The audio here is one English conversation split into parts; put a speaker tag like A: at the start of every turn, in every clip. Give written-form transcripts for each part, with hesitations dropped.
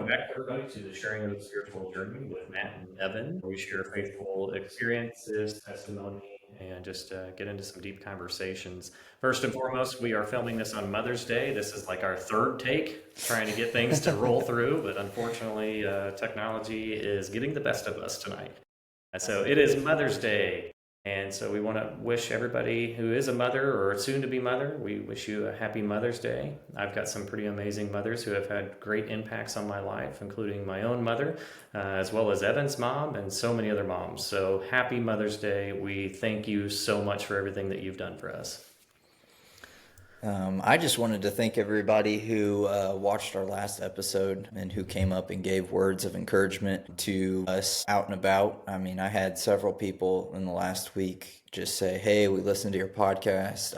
A: Welcome back, everybody, to the Sharing of the Spiritual Journey with Matt and Evan. We share faithful experiences, testimony, and just get into some deep conversations. First and foremost, we are filming this on Mother's Day. This is like our third take, trying to get things to roll through, but unfortunately, technology is getting the best of us tonight. So it is Mother's Day. And so we want to wish everybody who is a mother or soon to be mother, we wish you a happy Mother's Day. I've got some pretty amazing mothers who have had great impacts on my life, including my own mother, as well as Evan's mom and so many other moms. So happy Mother's Day. We thank you so much for everything that you've done for us.
B: I just wanted to thank everybody who watched our last episode and who came up and gave words of encouragement to us out and about. I mean, I had several people in the last week just say, hey, we listened to your podcast,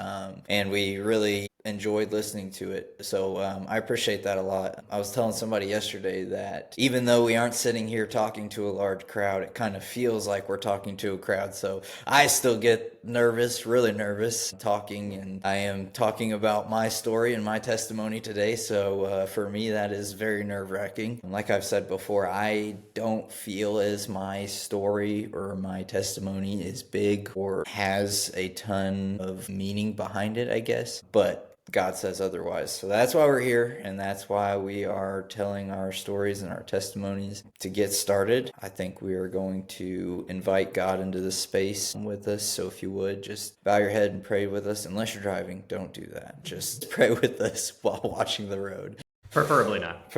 B: and we really enjoyed listening to it. So I appreciate that a lot. I was telling somebody yesterday that even though we aren't sitting here talking to a large crowd, it kind of feels like we're talking to a crowd. So I still get nervous, really nervous talking, and I am talking about my story and my testimony today. So for me, that is very nerve-wracking. Like I've said before, I don't feel as my story or my testimony is big or has a ton of meaning behind it, I guess. But God says otherwise. So that's why we're here, and that's why we are telling our stories and our testimonies. To get started, I think we are going to invite God into this space with us. So if you would, just bow your head and pray with us. Unless you're driving, don't do that. Just pray with us while watching the road.
A: Preferably not.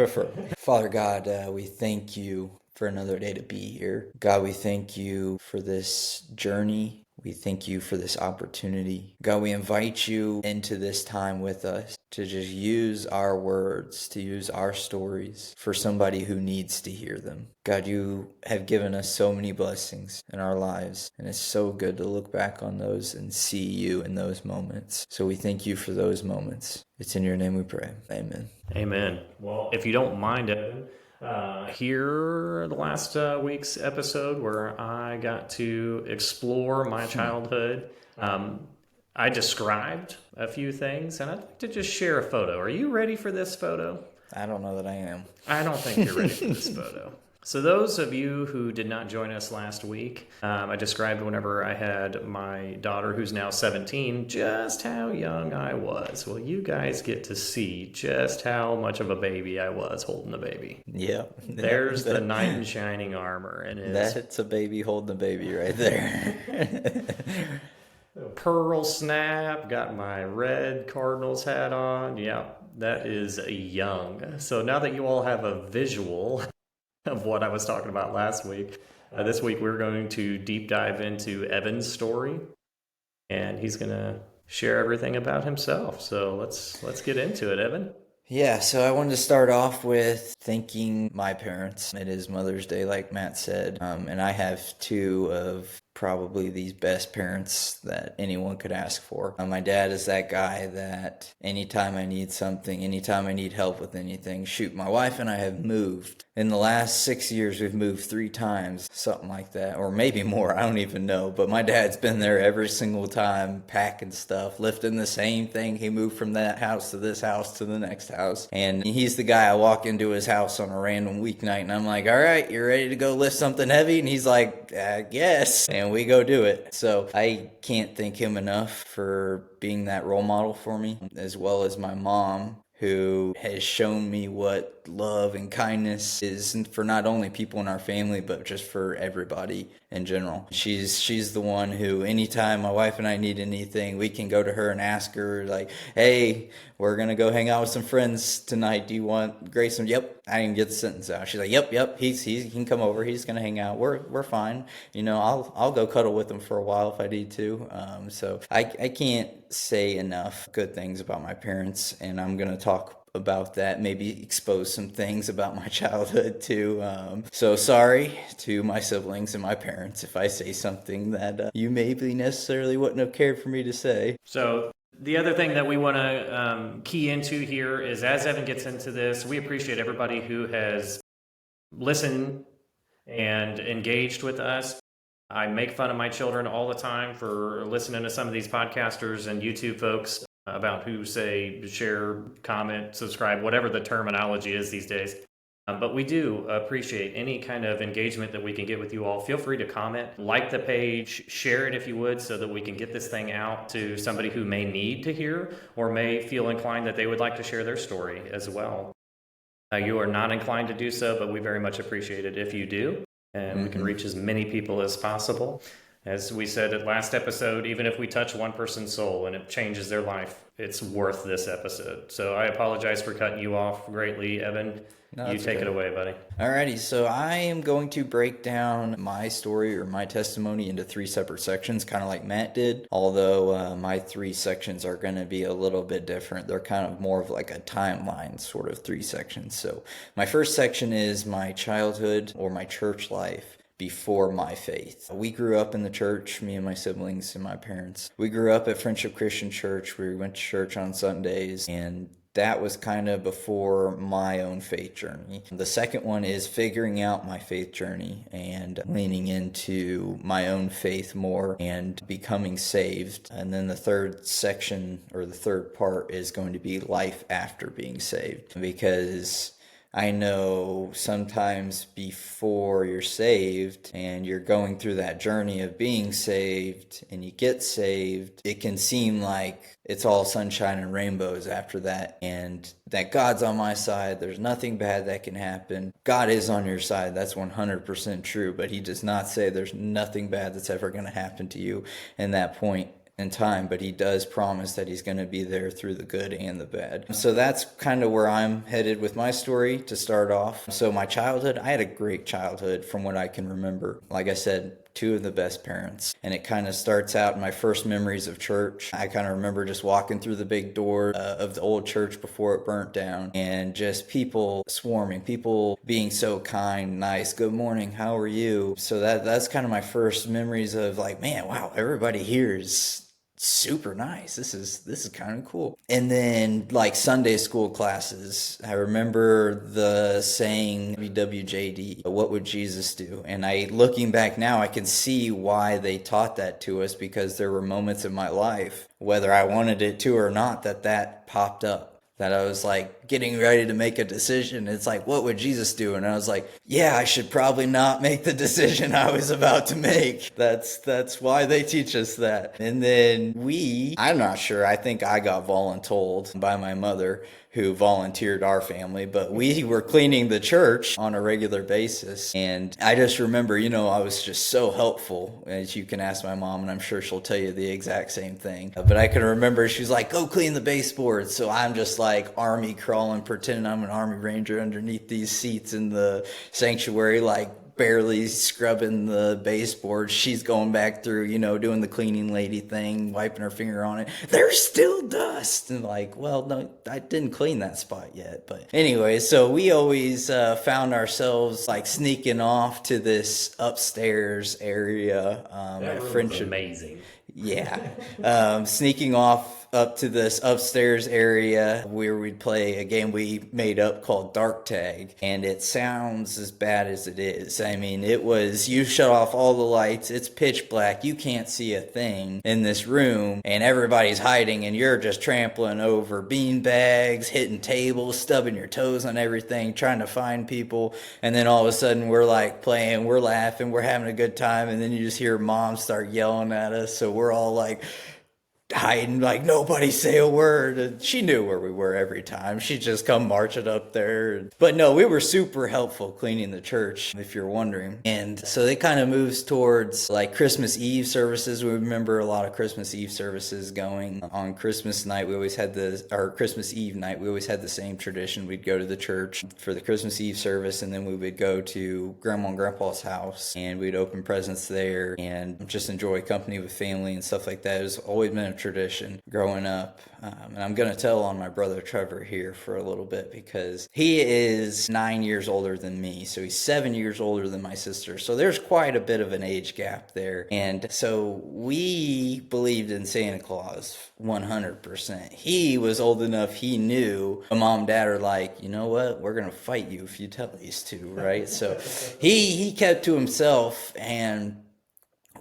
B: Father God, we thank you for another day to be here. God, we thank you for this journey. We thank you for this opportunity. God, we invite you into this time with us to just use our words, to use our stories for somebody who needs to hear them. God, you have given us so many blessings in our lives, and it's so good to look back on those and see you in those moments. So we thank you for those moments. It's in your name we pray. Amen.
A: Amen. Well, if you don't mind, Evan, here the last week's episode where I got to explore my childhood. I described a few things, and I'd like to just share a photo. Are you ready for this photo?
B: I don't know that I am.
A: I don't think you're ready for this photo. So those of you who did not join us last week, I described whenever I had my daughter, who's now 17, just how young I was. Well, you guys get to see just how much of a baby I was holding the baby.
B: Yeah.
A: There's the knight in shining armor. And
B: That's a baby holding a baby right there.
A: Pearl snap, got my red Cardinals hat on. Yeah, that is young. So now that you all have a visual of what I was talking about last week, this week we're going to deep dive into Evan's story, and he's going to share everything about himself. So let's get into it, Evan.
B: Yeah, so I wanted to start off with thanking my parents. It is Mother's Day, like Matt said, and I have two of probably the best parents that anyone could ask for. My dad is that guy that anytime I need something, anytime I need help with anything, shoot, my wife and I have moved. In the last 6 years, we've moved 3 times, something like that, or maybe more, I don't even know. But my dad's been there every single time, packing stuff, lifting the same thing. He moved from that house to this house to the next house. And he's the guy I walk into his house on a random weeknight, and I'm like, all right, you ready to go lift something heavy? And he's like, I guess. And we go do it. So I can't thank him enough for being that role model for me, as well as my mom, who has shown me what love and kindness is for not only people in our family, but just for everybody in general. She's the one who, anytime my wife and I need anything, we can go to her and ask her, like, hey, we're going to go hang out with some friends tonight. Do you want Grayson? Yep. I didn't get the sentence out. She's like, yep. He can come over. He's going to hang out. We're fine. You know, I'll go cuddle with him for a while if I need to. So I can't say enough good things about my parents, and I'm going to talk about that, maybe expose some things about my childhood too. So sorry to my siblings and my parents if I say something that you maybe necessarily wouldn't have cared for me to say.
A: So the other thing that we want to key into here is, as Evan gets into this, we appreciate everybody who has listened and engaged with us. I make fun of my children all the time for listening to some of these podcasters and YouTube folks about who say share, comment, subscribe, whatever the terminology is these days. But we do appreciate any kind of engagement that we can get with you all. Feel free to comment, like the page, share it if you would, so that we can get this thing out to somebody who may need to hear or may feel inclined that they would like to share their story as well. You are not inclined to do so, but we very much appreciate it if you do, and we can reach as many people as possible. As we said at last episode, even if we touch one person's soul and it changes their life, it's worth this episode. So I apologize for cutting you off greatly, Evan.
B: No,
A: You take it away, buddy.
B: Alrighty, so I am going to break down my story or my testimony into 3 separate sections, kind of like Matt did, although my 3 sections are going to be a little bit different. They're kind of more of like a timeline sort of 3 sections. So my first section is my childhood or my church life before my faith. We grew up in the church, me and my siblings and my parents. We grew up at Friendship Christian Church. We went to church on Sundays, and that was kind of before my own faith journey. The second one is figuring out my faith journey and leaning into my own faith more and becoming saved. And then the third section or the third part is going to be life after being saved, because I know sometimes before you're saved and you're going through that journey of being saved and you get saved, it can seem like it's all sunshine and rainbows after that, and that God's on my side. There's nothing bad that can happen. God is on your side. That's 100% true, but he does not say there's nothing bad that's ever going to happen to you in that point in time, but he does promise that he's going to be there through the good and the bad. So that's kind of where I'm headed with my story to start off. So my childhood, I had a great childhood from what I can remember. Like I said, 2 of the best parents. And it kind of starts out in my first memories of church. I kind of remember just walking through the big door of the old church before it burnt down, and just people swarming, people being so kind, nice, good morning, how are you? So that's kind of my first memories of like, man, wow, everybody here is super nice. This is kind of cool. And then like Sunday school classes, I remember the saying WWJD, what would Jesus do? And looking back now, I can see why they taught that to us, because there were moments in my life, whether I wanted it to or not, that popped up. That I was like getting ready to make a decision. It's like, what would Jesus do? And I was like, yeah, I should probably not make the decision I was about to make. That's why they teach us that. And then I'm not sure, I think I got voluntold by my mother, who volunteered our family, but we were cleaning the church on a regular basis. And I just remember, I was just so helpful, as you can ask my mom, and I'm sure she'll tell you the exact same thing. But I can remember she's like, go clean the baseboards. So I'm just like army crawling, pretending I'm an army ranger underneath these seats in the sanctuary, like barely scrubbing the baseboard. She's going back through, doing the cleaning lady thing, wiping her finger on it. There's still dust. And like, well, no, I didn't clean that spot yet. But anyway, so we always found ourselves like sneaking off to this upstairs area at Friendship.
A: Amazing.
B: Yeah. Sneaking off up to this upstairs area where we'd play a game we made up called Dark Tag. And it sounds as bad as it is. I mean, you shut off all the lights, it's pitch black, you can't see a thing in this room, and everybody's hiding, and you're just trampling over bean bags, hitting tables, stubbing your toes on everything, trying to find people. And then all of a sudden we're like playing, we're laughing, we're having a good time, and then you just hear mom start yelling at us. So we're all like hiding, like nobody say a word. And she knew where we were every time. She'd just come marching up there. But no, we were super helpful cleaning the church, if you're wondering. And so it kind of moves towards like Christmas Eve services. We remember a lot of Christmas Eve services going on Christmas night. Christmas Eve night, we always had the same tradition. We'd go to the church for the Christmas Eve service, and then we would go to Grandma and Grandpa's house, and we'd open presents there and just enjoy company with family and stuff like that. It's always been a tradition growing up. And I'm going to tell on my brother Trevor here for a little bit, because he is 9 years older than me. So he's 7 years older than my sister. So there's quite a bit of an age gap there. And so we believed in Santa Claus 100%. He was old enough, he knew my mom and dad are like, you know what, we're going to fight you if you tell these two, right? So he kept to himself, and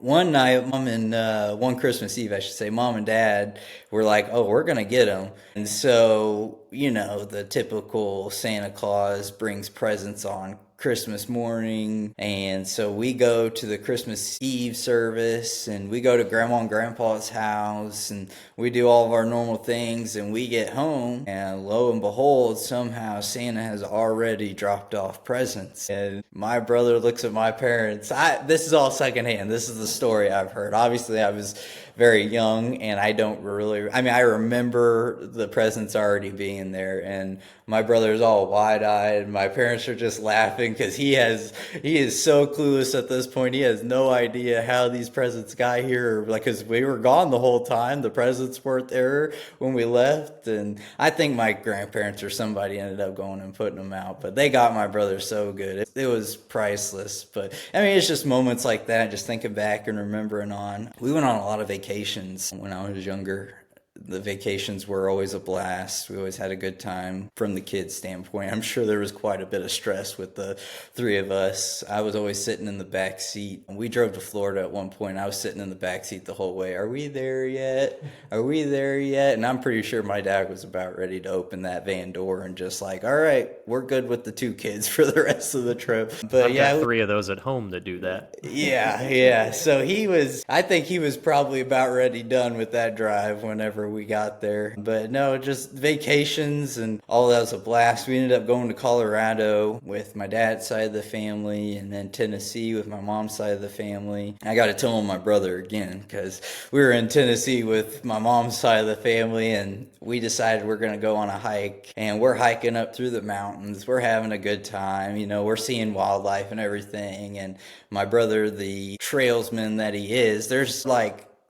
B: one night, one Christmas Eve, I should say, mom and dad were like, oh, we're going to get them. And so, the typical Santa Claus brings presents on Christmas morning. And so we go to the Christmas Eve service and we go to Grandma and Grandpa's house and we do all of our normal things and we get home and lo and behold, somehow Santa has already dropped off presents. And my brother looks at my parents. This is all secondhand. This is the story I've heard. Obviously, I was very young and I remember the presents already being there and my brother's all wide-eyed. My parents are just laughing because he is so clueless at this point. He has no idea how these presents got here, because we were gone the whole time. The presents weren't there when we left, and I think my grandparents or somebody ended up going and putting them out. But they got my brother so good. It was priceless. But it's just moments like that, just thinking back and remembering on. We went on a lot of vacations when I was younger. The vacations were always a blast. We always had a good time from the kids' standpoint. I'm sure there was quite a bit of stress with the three of us. I was always sitting in the back seat. We drove to Florida at one point. I was sitting in the back seat the whole way. Are we there yet? Are we there yet? And I'm pretty sure my dad was about ready to open that van door and just like, all right, we're good with the two kids for the rest of the trip. But
A: I've got 3 of those at home that do that.
B: Yeah. So I think he was probably about ready done with that drive whenever we got there. But no, just vacations and all that was a blast. We ended up going to Colorado with my dad's side of the family and then Tennessee with my mom's side of the family. I got to tell my brother again because we were in Tennessee with my mom's side of the family and we decided we're going to go on a hike and we're hiking up through the mountains. We're having a good time. We're seeing wildlife and everything. And my brother, the trailsman that he is, there's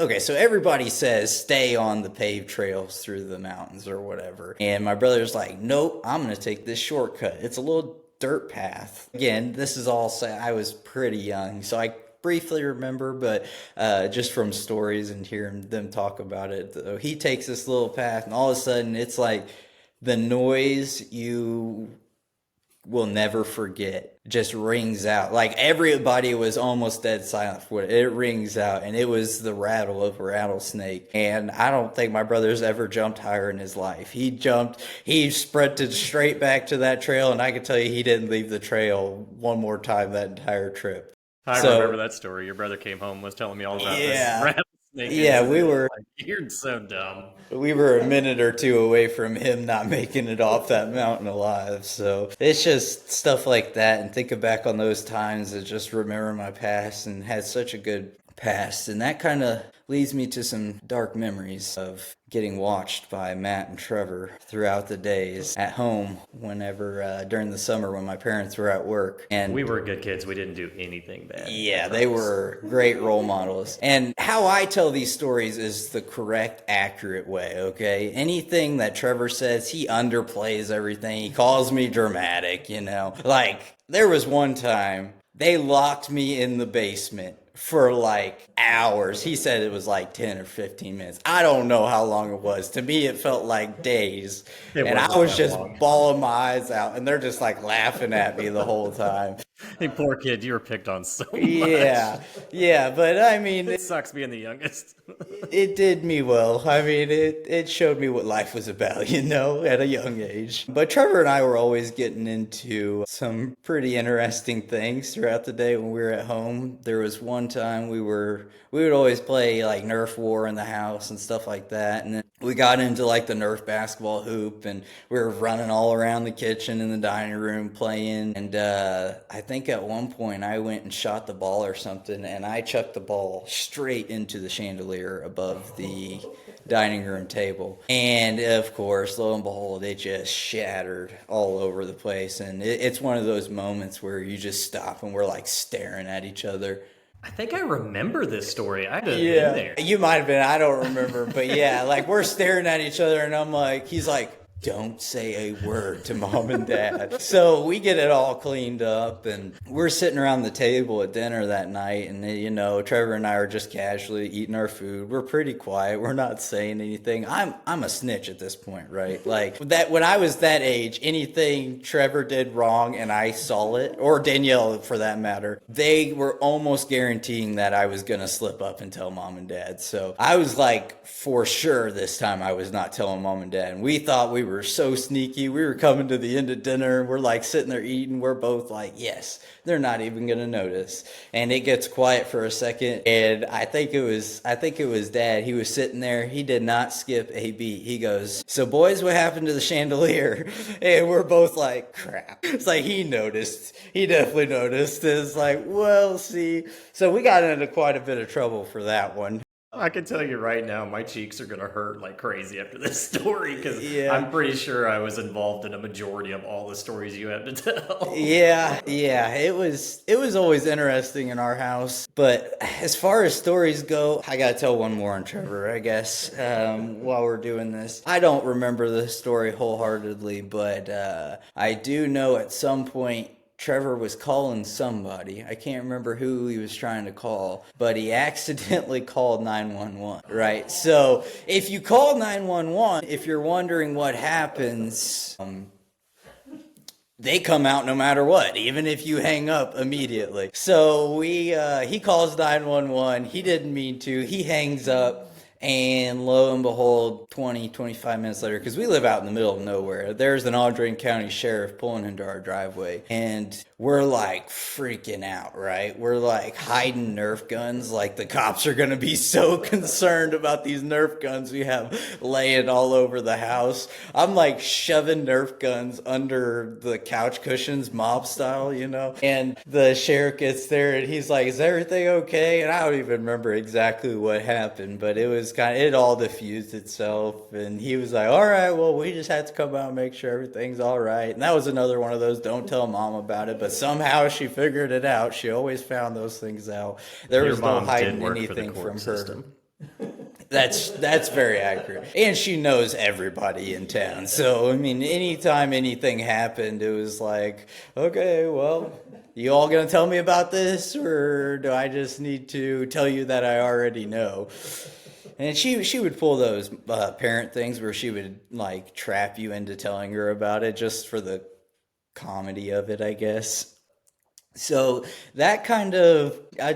B: okay, so everybody says stay on the paved trails through the mountains or whatever. And my brother's like, nope, I'm going to take this shortcut. It's a little dirt path. Again, this is all, I was pretty young, so I briefly remember, but just from stories and hearing them talk about it, he takes this little path and all of a sudden it's like the noise you will never forget just rings out. Like everybody was almost dead silent for it. It rings out and it was the rattle of a rattlesnake. And I don't think my brother's ever jumped higher in his life. He sprinted straight back to that trail and I can tell you he didn't leave the trail one more time that entire trip.
A: I remember that story. Your brother came home and was telling me all about this rattlesnake.
B: Yeah, we were.
A: You're so dumb.
B: We were a minute or two away from him not making it off that mountain alive. So it's just stuff like that. And thinking back on those times and just remember my past and had such a good past. And that kind of leads me to some dark memories of getting watched by Matt and Trevor throughout the days at home whenever during the summer when my parents were at work. And
A: we were good kids. We didn't do anything bad.
B: Yeah, they were great role models. And how I tell these stories is the correct, accurate way, okay? Anything that Trevor says, he underplays everything. He calls me dramatic, Like, there was one time they locked me in the basement for hours. He said it was 10 or 15 minutes. I don't know how long it was. To me, it felt like days. And I was just bawling my eyes out. And they're just laughing at me the whole time.
A: Hey, poor kid, you were picked on so much.
B: Yeah, but
A: it sucks being the youngest.
B: It did me well. It showed me what life was about, at a young age. But Trevor and I were always getting into some pretty interesting things throughout the day when we were at home. There was one time we would always play Nerf war in the house and stuff like that. And then we got into the Nerf basketball hoop and we were running all around the kitchen and the dining room playing. And I think at one point I went and shot the ball or something and I chucked the ball straight into the chandelier above the dining room table. And of course, lo and behold, it just shattered all over the place. And it's one of those moments where you just stop and we're staring at each other.
A: I think I remember this story. I'd have been there.
B: You might have been. I don't remember. But yeah, we're staring at each other and I'm he's like, don't say a word to mom and dad. So we get it all cleaned up, and we're sitting around the table at dinner that night, and Trevor and I are just casually eating our food. We're pretty quiet. We're not saying anything. I'm a snitch at this point, right? Like that when I was that age, anything Trevor did wrong and I saw it, or Danielle for that matter, they were almost guaranteeing that I was gonna slip up and tell mom and dad. So I was like, for sure this time I was not telling mom and dad. And we thought we were so sneaky. We were coming to the end of dinner. We're like sitting there eating. We're both like, yes, they're not even going to notice. And it gets quiet for a second. And I think it was dad. He was sitting there. He did not skip a beat. He goes, so boys, what happened to the chandelier? And we're both like, crap. It's like he noticed. He definitely noticed. It's like, well, see. So we got into quite a bit of trouble for that one.
A: I can tell you right now, my cheeks are going to hurt like crazy after this story because
B: Yeah.
A: I'm pretty sure I was involved in a majority of all the stories you have to tell.
B: Yeah, it was always interesting in our house. But as far as stories go, I gotta tell one more on Trevor, I guess, while we're doing this. I don't remember the story wholeheartedly, but I do know at some point Trevor was calling somebody. I can't remember who he was trying to call, but he accidentally called 911, right? So if you call 911, if you're wondering what happens, they come out no matter what, even if you hang up immediately. So he calls 911. He didn't mean to. He hangs up. And lo and behold, 25 minutes later, because we live out in the middle of nowhere, there's an Audrain County sheriff pulling into our driveway. And we're like freaking out, right? We're like hiding Nerf guns. Like the cops are going to be so concerned about these Nerf guns we have laying all over the house. I'm like shoving Nerf guns under the couch cushions, mob style, And the sheriff gets there and he's like, is everything okay? And I don't even remember exactly what happened, but it all diffused itself. And he was like, all right, well, we just had to come out and make sure everything's all right. And that was another one of those, don't tell mom about it. But somehow she figured it out. She always found those things out. There was no hiding anything from her. That's very accurate. And she knows everybody in town. So, I mean, anytime anything happened, it was like, okay, well, you all gonna tell me about this? Or do I just need to tell you that I already know? And she would pull those parent things where she would like trap you into telling her about it just for the comedy of it, I guess. So that kind of, I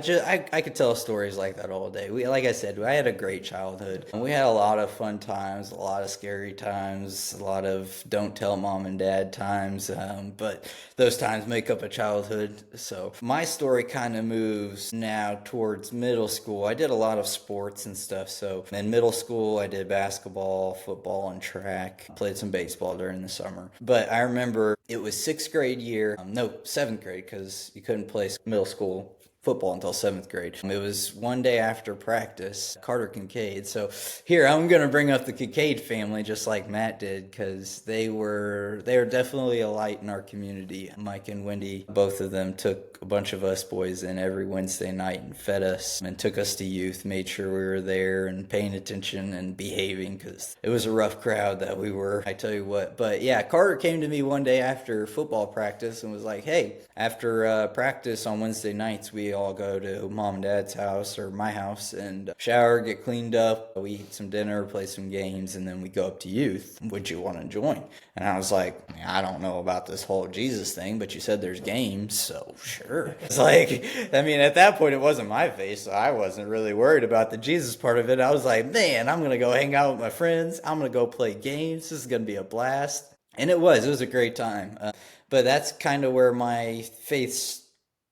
B: could tell stories like that all day. Like I said, I had a great childhood. We had a lot of fun times, a lot of scary times, a lot of don't tell mom and dad times. But those times make up a childhood. So my story kind of moves now towards middle school. I did a lot of sports and stuff. So in middle school, I did basketball, football, and track. Played some baseball during the summer. But I remember it was sixth grade year, seventh grade, because you couldn't play middle school football until seventh grade. It was one day after practice, Carter Kincaid. So here, I'm going to bring up the Kincaid family just like Matt did, because they were definitely a light in our community. Mike and Wendy, both of them took a bunch of us boys in every Wednesday night and fed us and took us to youth, made sure we were there and paying attention and behaving, because it was a rough crowd that we were, I tell you what. But yeah, Carter came to me one day after football practice and was like, hey, after practice on Wednesday nights, we all go to mom and dad's house or my house and shower, get cleaned up. We eat some dinner, play some games, and then we go up to youth. Would you want to join? And I was like, I don't know about this whole Jesus thing, but you said there's games, so sure. It's like, I mean, at that point, it wasn't my face, so I wasn't really worried about the Jesus part of it. I was like, man, I'm going to go hang out with my friends. I'm going to go play games. This is going to be a blast. And it was a great time. But that's kind of where my faith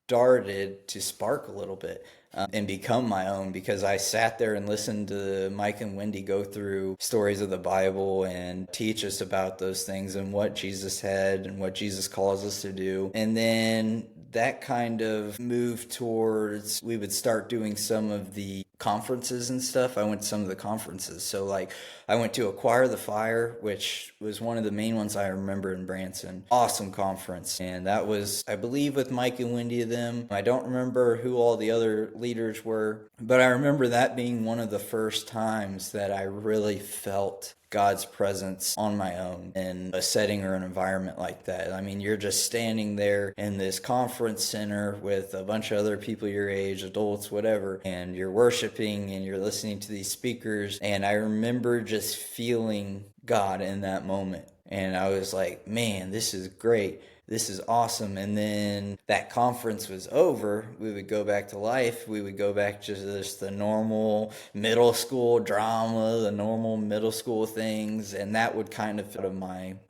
B: started to spark a little bit and become my own, because I sat there and listened to Mike and Wendy go through stories of the Bible and teach us about those things and what Jesus had and what Jesus calls us to do. And then that kind of moved towards, we would start doing some of the conferences and stuff. I went to some of the conferences. So like I went to Acquire the Fire, which was one of the main ones I remember in Branson. Awesome conference. And that was, I believe, with Mike and Wendy of them. I don't remember who all the other leaders were, but I remember that being one of the first times that I really felt God's presence on my own in a setting or an environment like that. I mean, you're just standing there in this conference center with a bunch of other people your age, adults, whatever, and you're worshiping and you're listening to these speakers. And I remember just feeling God in that moment. And I was like, man, this is great. This is awesome. And then that conference was over. We would go back to life. We would go back to just the normal middle school drama, the normal middle school things. And that would kind of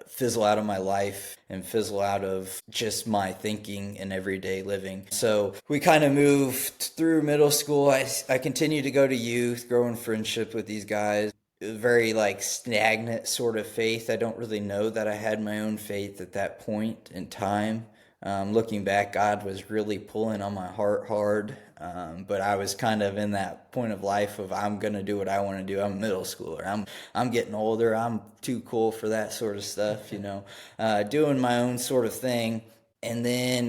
B: fizzle out of my life and fizzle out of just my thinking and everyday living. So we kind of moved through middle school. I continued to go to youth, grow in friendship with these guys. Very like stagnant sort of faith. I don't really know that I had my own faith at that point in time. Looking back, God was really pulling on my heart hard. But I was kind of in that point of life of I'm going to do what I want to do. I'm a middle schooler. I'm getting older. I'm too cool for that sort of stuff, doing my own sort of thing. And then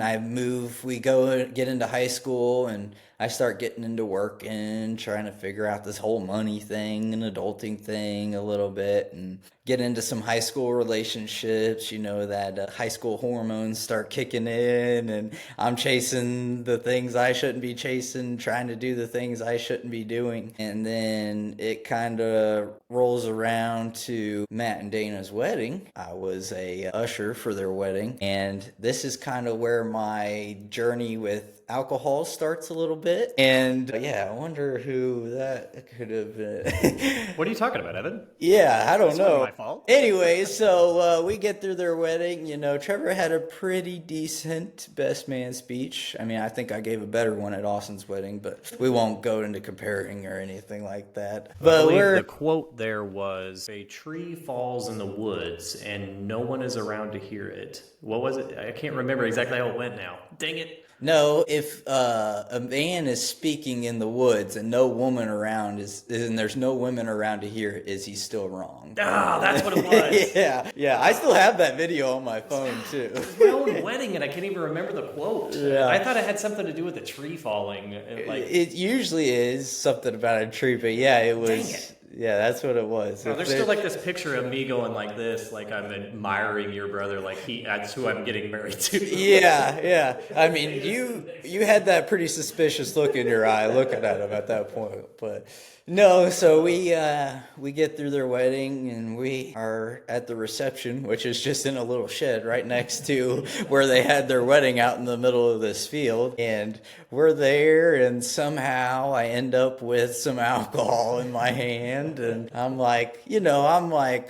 B: we go get into high school, and I start getting into work and trying to figure out this whole money thing and adulting thing a little bit, and get into some high school relationships, that high school hormones start kicking in, and I'm chasing the things I shouldn't be chasing, trying to do the things I shouldn't be doing. And then it kind of rolls around to Matt and Dana's wedding. I was a usher for their wedding, and this is kind of where my journey with alcohol starts a little bit. And I wonder who that could have been.
A: What are you talking about, Evan?
B: Yeah, I don't know.
A: My fault.
B: Anyway, so we get through their wedding. Trevor had a pretty decent best man speech. I mean, I think I gave a better one at Austin's wedding, but we won't go into comparing or anything like that. But
A: the quote there was, "A tree falls in the woods and no one is around to hear it." What was it? I can't remember exactly how it went now. Dang it.
B: No, if a man is speaking in the woods and no woman around and there's no women around to hear it, is he still wrong?
A: Ah, that's what it was.
B: Yeah. I still have that video on my phone too.
A: It was my own wedding, and I can't even remember the quote.
B: Yeah.
A: I thought it had something to do with a tree falling.
B: It usually is something about a tree, but it was. Dang it. Yeah, that's what it was.
A: No, there's still like this picture of me going like this, like I'm admiring your brother, like that's who I'm getting married to.
B: Yeah. I mean, you had that pretty suspicious look in your eye looking at him at that point, but no. So we get through their wedding, and we are at the reception, which is just in a little shed right next to where they had their wedding out in the middle of this field, and we're there, and somehow I end up with some alcohol in my hand. And I'm like,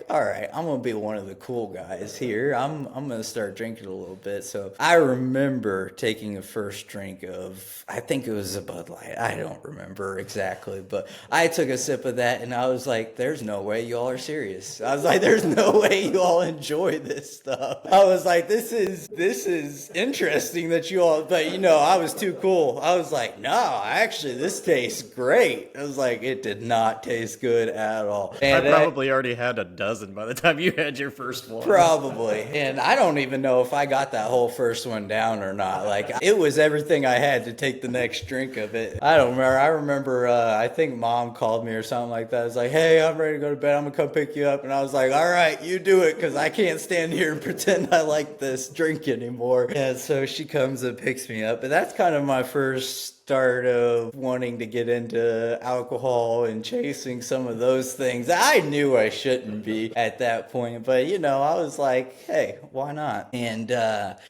B: all right, I'm going to be one of the cool guys here. I'm going to start drinking a little bit. So I remember taking a first drink of, I think it was a Bud Light. I don't remember exactly, but I took a sip of that, and I was like, there's no way y'all are serious. I was like, there's no way you all enjoy this stuff. I was like, this is interesting that you all, but I was too cool. I was like, no, actually, this tastes great. I was like, it did not taste good at all. And
A: I probably already had a dozen by the time you had your first one.
B: Probably. And I don't even know if I got that whole first one down or not. Like, it was everything I had to take the next drink of it. I don't remember. I remember, I think Mom called me or something like that. It's like, hey, I'm ready to go to bed. I'm going to come pick you up. And I was like, all right, you do it, because I can't stand here and pretend I like this drink anymore. And so she comes and picks me up. But that's kind of my first start of wanting to get into alcohol and chasing some of those things. I knew I shouldn't be at that point, but I was like, hey, why not? And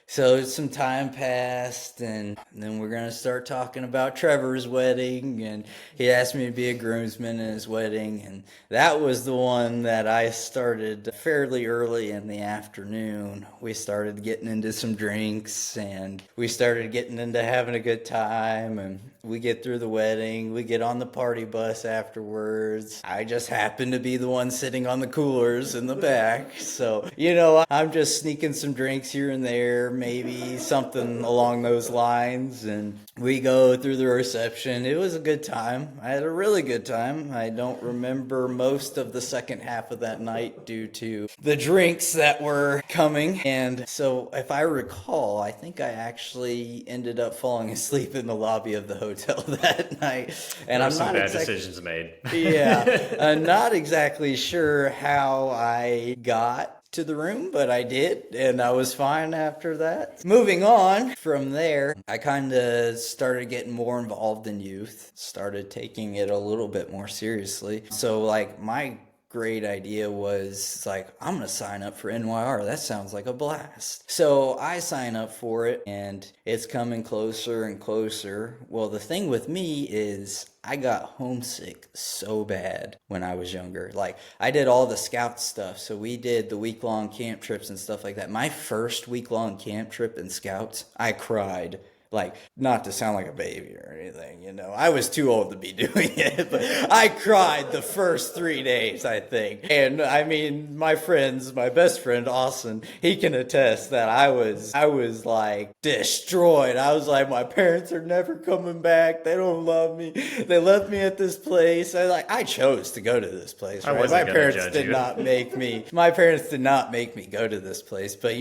B: so some time passed, and then we're going to start talking about Trevor's wedding, and he asked me to be a groomsman in his wedding, and that was the one that I started fairly early in the afternoon. We started getting into some drinks, and we started getting into having a good time, and We get through the wedding. We get on the party bus afterwards. I just happen to be the one sitting on the coolers in the back. So, I'm just sneaking some drinks here and there, maybe something along those lines. And we go through the reception. It was a good time. I had a really good time. I don't remember most of the second half of that night due to the drinks that were coming. And so, if I recall, I think I actually ended up falling asleep in the lobby of the hotel that night. And I'm
A: some
B: not
A: bad decisions made.
B: Yeah, I'm not exactly sure how I got to the room, but I did, and I was fine after that. Moving on from there, I kind of started getting more involved in youth, started taking it a little bit more seriously. So, like, my great idea was like, I'm gonna sign up for NYR. That sounds like a blast. So I sign up for it, and it's coming closer and closer. Well, the thing with me is I got homesick so bad when I was younger. Like, I did all the scout stuff. So we did the week-long camp trips and stuff like that. My first week-long camp trip in scouts, I cried. Like, not to sound like a baby or anything, I was too old to be doing it, but I cried the first 3 days, I think. And I mean, my best friend, Austin, he can attest that I was like destroyed. I was like, my parents are never coming back. They don't love me. They left me at this place. I chose to go to this place, right? My parents did not make me go to this place, but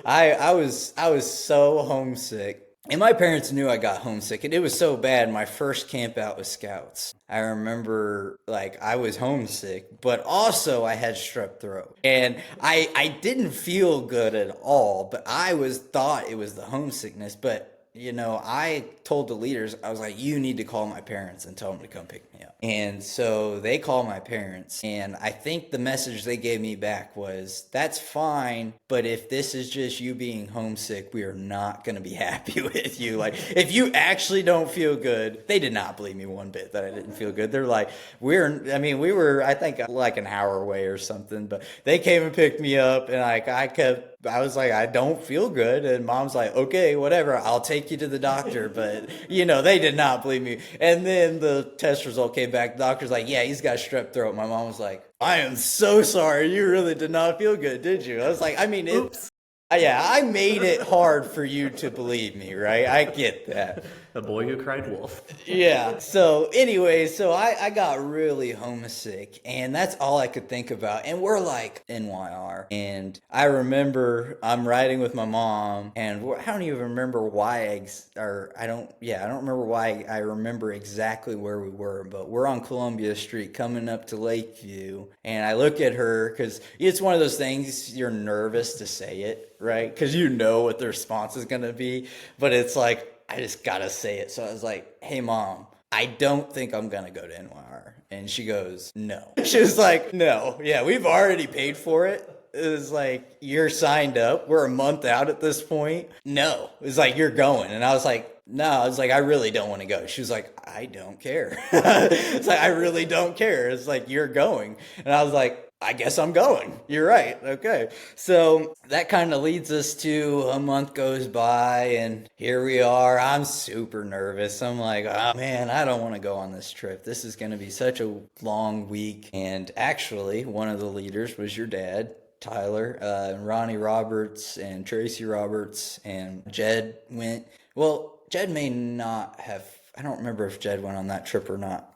B: I was so homesick. And my parents knew I got homesick, and it was so bad. My first camp out was Scouts. I remember, like, I was homesick, but also I had strep throat. And I didn't feel good at all, but I thought it was the homesickness. But, I told the leaders, I was like, you need to call my parents and tell them to come pick me up. And so they called my parents, and I think the message they gave me back was, that's fine, but if this is just you being homesick, we are not going to be happy with you. Like, if you actually don't feel good, they did not believe me one bit that I didn't feel good. They're like, we were, I think, like an hour away or something, but they came and picked me up, and I was like, I don't feel good. And Mom's like, okay, whatever, I'll take you to the doctor. But, they did not believe me. And then the test result came back. The doctor's like, yeah, he's got strep throat. My mom was like, I am so sorry. You really did not feel good, did you? I was like, oops. Yeah, I made it hard for you to believe me, right? I get that.
A: The boy who cried wolf.
B: Yeah. So anyway, I got really homesick, and that's all I could think about. And we're like NYR, and I remember I'm riding with my mom, and I don't even remember why I don't remember why I remember exactly where we were, but we're on Columbia Street coming up to Lakeview, and I look at her because it's one of those things you're nervous to say it, right? Because what the response is going to be, but it's like, I just gotta say it. So I was like, hey, Mom, I don't think I'm gonna go to NYR. And she goes, no. She was like, no. Yeah, we've already paid for it. It was like, you're signed up. We're a month out at this point. No. It was like, you're going. And I was like, no. I was like, I really don't want to go. She was like, I don't care. It's like, I really don't care. It's like, you're going. And I was like, I guess I'm going. You're right. Okay. So that kind of leads us to a month goes by, and here we are. I'm super nervous. I'm like, oh man, I don't want to go on this trip. This is going to be such a long week. And actually, one of the leaders was your dad, Tyler, Ronnie Roberts and Tracy Roberts, and Jed went. Well, Jed may not have. I don't remember if Jed went on that trip or not.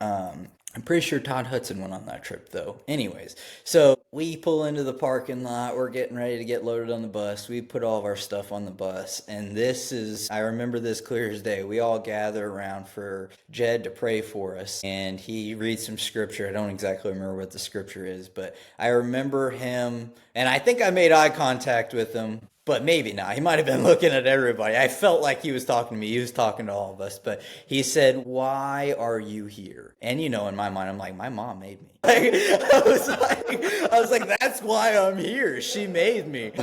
B: I'm pretty sure Todd Hudson went on that trip, though. Anyways, so we pull into the parking lot. We're getting ready to get loaded on the bus. We put all of our stuff on the bus. And I remember this clear as day. We all gather around for Jed to pray for us. And he reads some scripture. I don't exactly remember what the scripture is, but I remember him. And I think I made eye contact with him. But maybe not. He might have been looking at everybody. I felt like he was talking to me. He was talking to all of us. But he said, why are you here? And in my mind, I'm like, my mom made me. I was like, that's why I'm here. She made me. I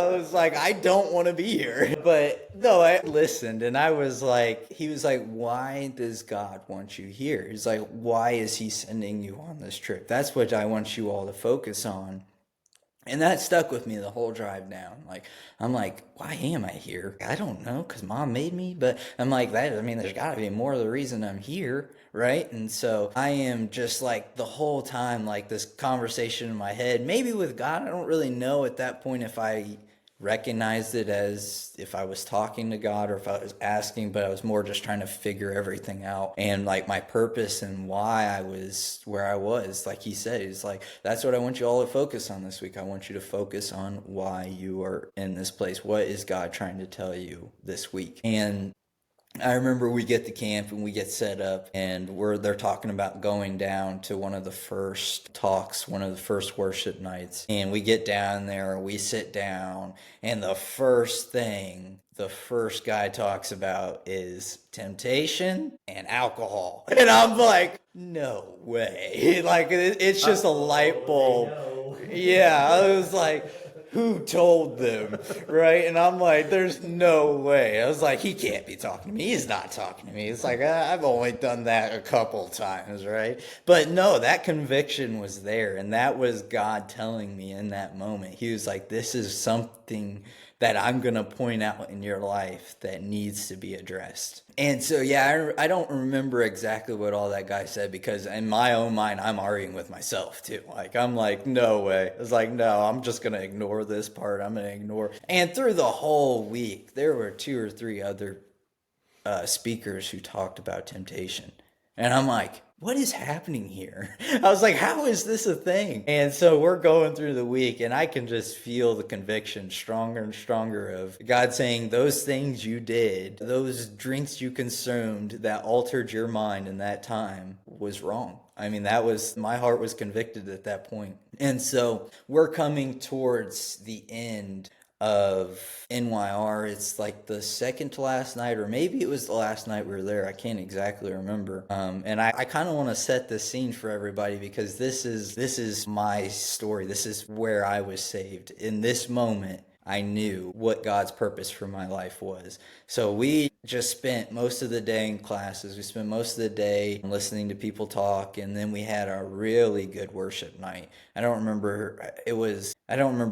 B: was like, I don't want to be here. But no, I listened, and he was like, why does God want you here? He's like, why is he sending you on this trip? That's what I want you all to focus on. And that stuck with me the whole drive down. Like, I'm like, why am I here? I don't know, because mom made me. But I'm like, that, I mean, there's got to be more of the reason I'm here, right? And so I am just like the whole time, like this conversation in my head, maybe with God. I don't really know at that point if I recognized it as if I was talking to God or if I was asking, but I was more just trying to figure everything out and like my purpose and why I was where I was. Like he said, he's like, that's what I want you all to focus on this week. I want you to focus on why you are in this place. What is God trying to tell you this week? And I remember we get to camp and we get set up and they're talking about going down to one of the first talks, one of the first worship nights. And we get down there, we sit down, and the first thing the first guy talks about is temptation and alcohol. And I'm like, no way. Like it's just a light bulb. Yeah, I was like, who told them, right? And I'm like, there's no way. I was like, he can't be talking to me. He's not talking to me. It's like, I've only done that a couple times, right? But no, that conviction was there. And that was God telling me in that moment. He was like, this is something that I'm going to point out in your life that needs to be addressed. And so, yeah, I don't remember exactly what all that guy said because in my own mind, I'm arguing with myself too. Like, I'm like, no way. It's like, no, I'm just going to ignore this part. I'm going to ignore. And through the whole week, there were 2 or 3 other speakers who talked about temptation. And I'm like, what is happening here? I was like, how is this a thing? And so we're going through the week and I can just feel the conviction stronger and stronger of God saying those things you did, those drinks you consumed that altered your mind in that time was wrong. I mean, my heart was convicted at that point. And so we're coming towards the end of NYR. It's like the second to last night, or maybe it was the last night we were there. I can't exactly remember. And I kind of want to set the scene for everybody because this is my story. This is where I was saved. In this moment, I knew what God's purpose for my life was. So we just spent most of the day in classes. We spent most of the day listening to people talk, and then we had a really good worship night. I don't remember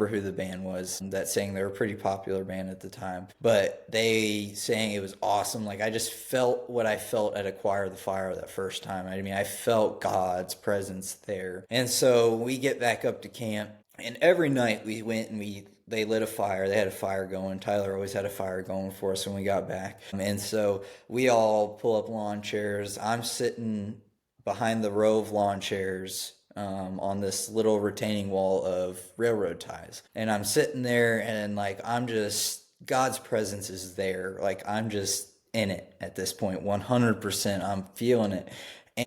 B: who the band was that sang. They were a pretty popular band at the time, but they sang. It was awesome. Like I just felt what I felt at Acquire the Fire that first time. I mean, I felt God's presence there. And so we get back up to camp, and every night we went and they lit a fire. They had a fire going. Tyler always had a fire going for us when we got back. And so we all pull up lawn chairs. I'm sitting behind the row of lawn chairs on this little retaining wall of railroad ties. And I'm sitting there and like God's presence is there. Like I'm just in it at this point, 100%. I'm feeling it. And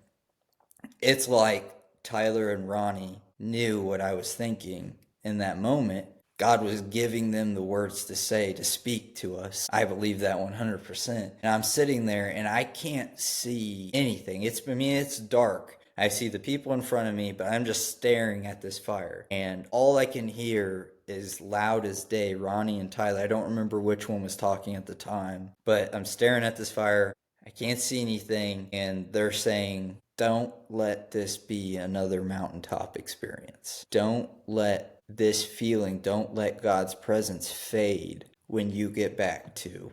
B: it's like Tyler and Ronnie knew what I was thinking in that moment. God was giving them the words to say, to speak to us. I believe that 100%. And I'm sitting there and I can't see anything. It's dark. I see the people in front of me, but I'm just staring at this fire. And all I can hear is loud as day, Ronnie and Tyler. I don't remember which one was talking at the time, but I'm staring at this fire. I can't see anything. And they're saying, don't let this be another mountaintop experience. Don't let God's presence fade when you get back to.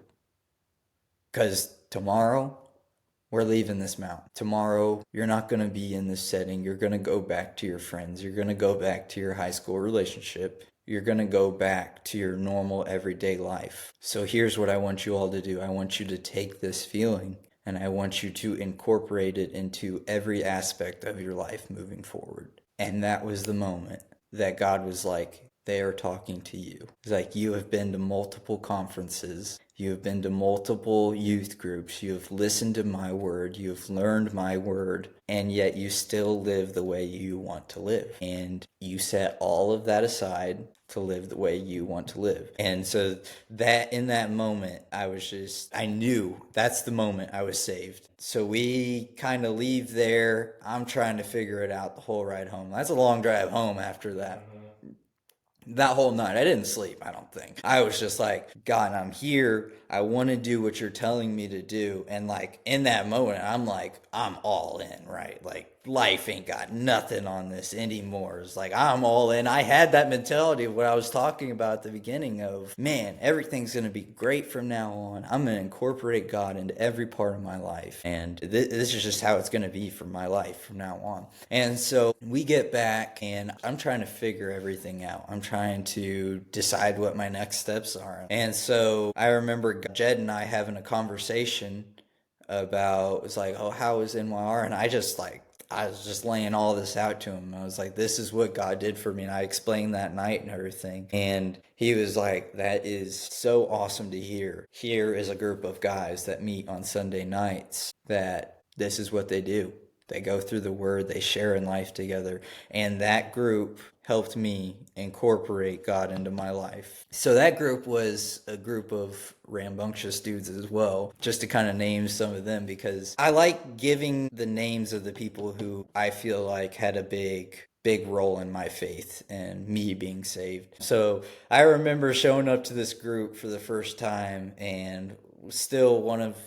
B: Because tomorrow, we're leaving this mountain. Tomorrow, you're not going to be in this setting. You're going to go back to your friends. You're going to go back to your high school relationship. You're going to go back to your normal everyday life. So here's what I want you all to do. I want you to take this feeling and I want you to incorporate it into every aspect of your life moving forward. And that was the moment that God was like, they are talking to you. It's like, you have been to multiple conferences. You have been to multiple youth groups. You have listened to my word. You have learned my word. And yet you still live the way you want to live. And you set all of that aside to live the way you want to live. And so that in that moment, I knew that's the moment I was saved. So we kind of leave there. I'm trying to figure it out the whole ride home. That's a long drive home after that. That whole night, I didn't sleep, I don't think. I was just like, God, I'm here. I want to do what you're telling me to do. And like in that moment, I'm like, I'm all in, right? Like life ain't got nothing on this anymore. It's like, I'm all in. I had that mentality of what I was talking about at the beginning of, man, everything's going to be great from now on. I'm going to incorporate God into every part of my life. And this is just how it's going to be for my life from now on. And so we get back and I'm trying to figure everything out. I'm trying to decide what my next steps are. And so I remember Jed and I having a conversation about, it's like, oh, how is NYR? And I was just laying all this out to him. I was like, this is what God did for me. And I explained that night and everything. And he was like, that is so awesome to hear. Here is a group of guys that meet on Sunday nights that this is what they do. They go through the word, they share in life together. And that group helped me incorporate God into my life. So that group was a group of rambunctious dudes as well, just to kind of name some of them, because I like giving the names of the people who I feel like had a big role in my faith and me being saved. So I remember showing up to this group for the first time, and still one of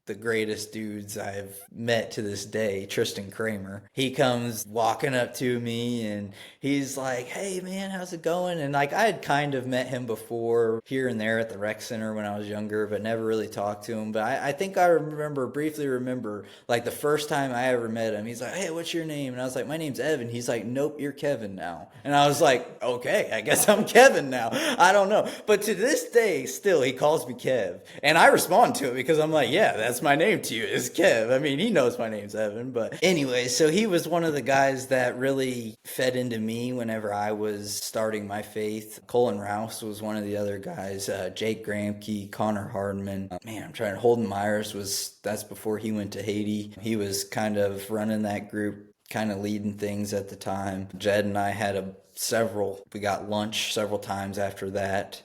B: the greatest dudes I've met to this day, Tristan Kramer. He comes walking up to me and he's like, hey man, how's it going? And like, I had kind of met him before here and there at the rec center when I was younger, but never really talked to him. But I think I briefly remember like the first time I ever met him, he's like, hey, what's your name? And I was like, my name's Evan. He's like, nope, you're Kevin now. And I was like, okay, I guess I'm Kevin now. I don't know. But to this day, still, he calls me Kev. And I respond to it because I'm like, yeah, that's my name to you, is Kev. I mean, he knows my name's Evan. But anyway, so he was one of the guys that really fed into me whenever I was starting my faith. Colin Rouse was one of the other guys. Jake Gramke, Connor Hardman. Holden Myers that's before he went to Haiti. He was kind of running that group, kind of leading things at the time. Jed and I had we got lunch several times after that.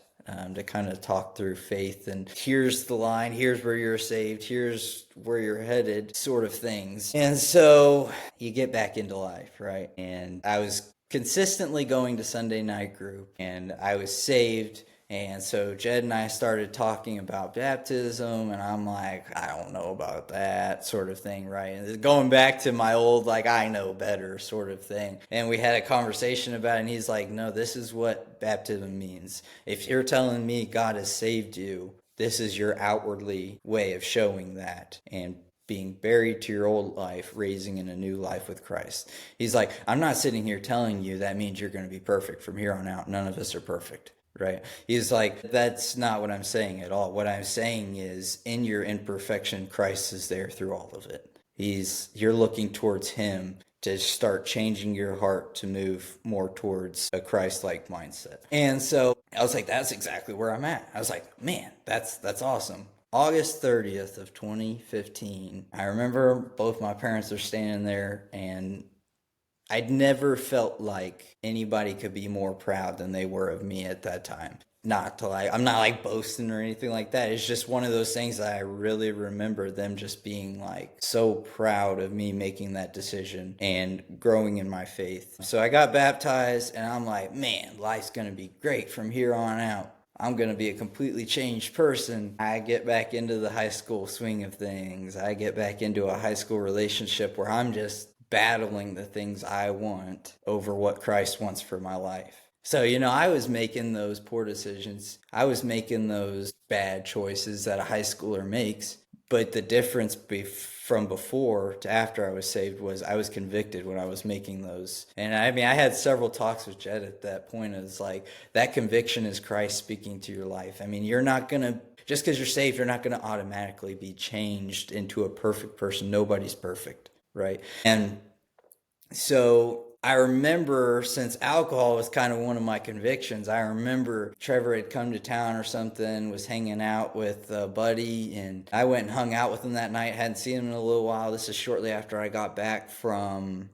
B: To kind of talk through faith and here's the line, here's where you're saved, here's where you're headed, sort of things. And so you get back into life, right? And I was consistently going to Sunday night group and I was saved. And so Jed and I started talking about baptism, and I'm like, I don't know about that sort of thing, right? And going back to my old, like, I know better sort of thing. And we had a conversation about it, and he's like, no, this is what baptism means. If you're telling me God has saved you, this is your outwardly way of showing that. And being buried to your old life, raising in a new life with Christ. He's like, I'm not sitting here telling you that means you're going to be perfect from here on out. None of us are perfect. Right? He's like, that's not what I'm saying at all. What I'm saying is, in your imperfection, Christ is there through all of it. You're looking towards him to start changing your heart to move more towards a Christ-like mindset. And so I was like, that's exactly where I'm at. I was like, man, that's awesome. August 30th of 2015, I remember both my parents are standing there, and I'd never felt like anybody could be more proud than they were of me at that time. I'm not like boasting or anything like that. It's just one of those things that I really remember them just being like so proud of me making that decision and growing in my faith. So I got baptized and I'm like, man, life's going to be great from here on out. I'm going to be a completely changed person. I get back into the high school swing of things. I get back into a high school relationship where I'm just battling the things I want over what Christ wants for my life. So, I was making those poor decisions. I was making those bad choices that a high schooler makes. But the difference from before to after I was saved was I was convicted when I was making those. And I had several talks with Jed at that point. It's like, that conviction is Christ speaking to your life. You're not going to, just because you're saved, you're not going to automatically be changed into a perfect person. Nobody's perfect. Right. And so I remember, since alcohol was kind of one of my convictions, I remember Trevor had come to town or something, was hanging out with a buddy, and I went and hung out with him that night. Hadn't seen him in a little while. This is shortly after I got back from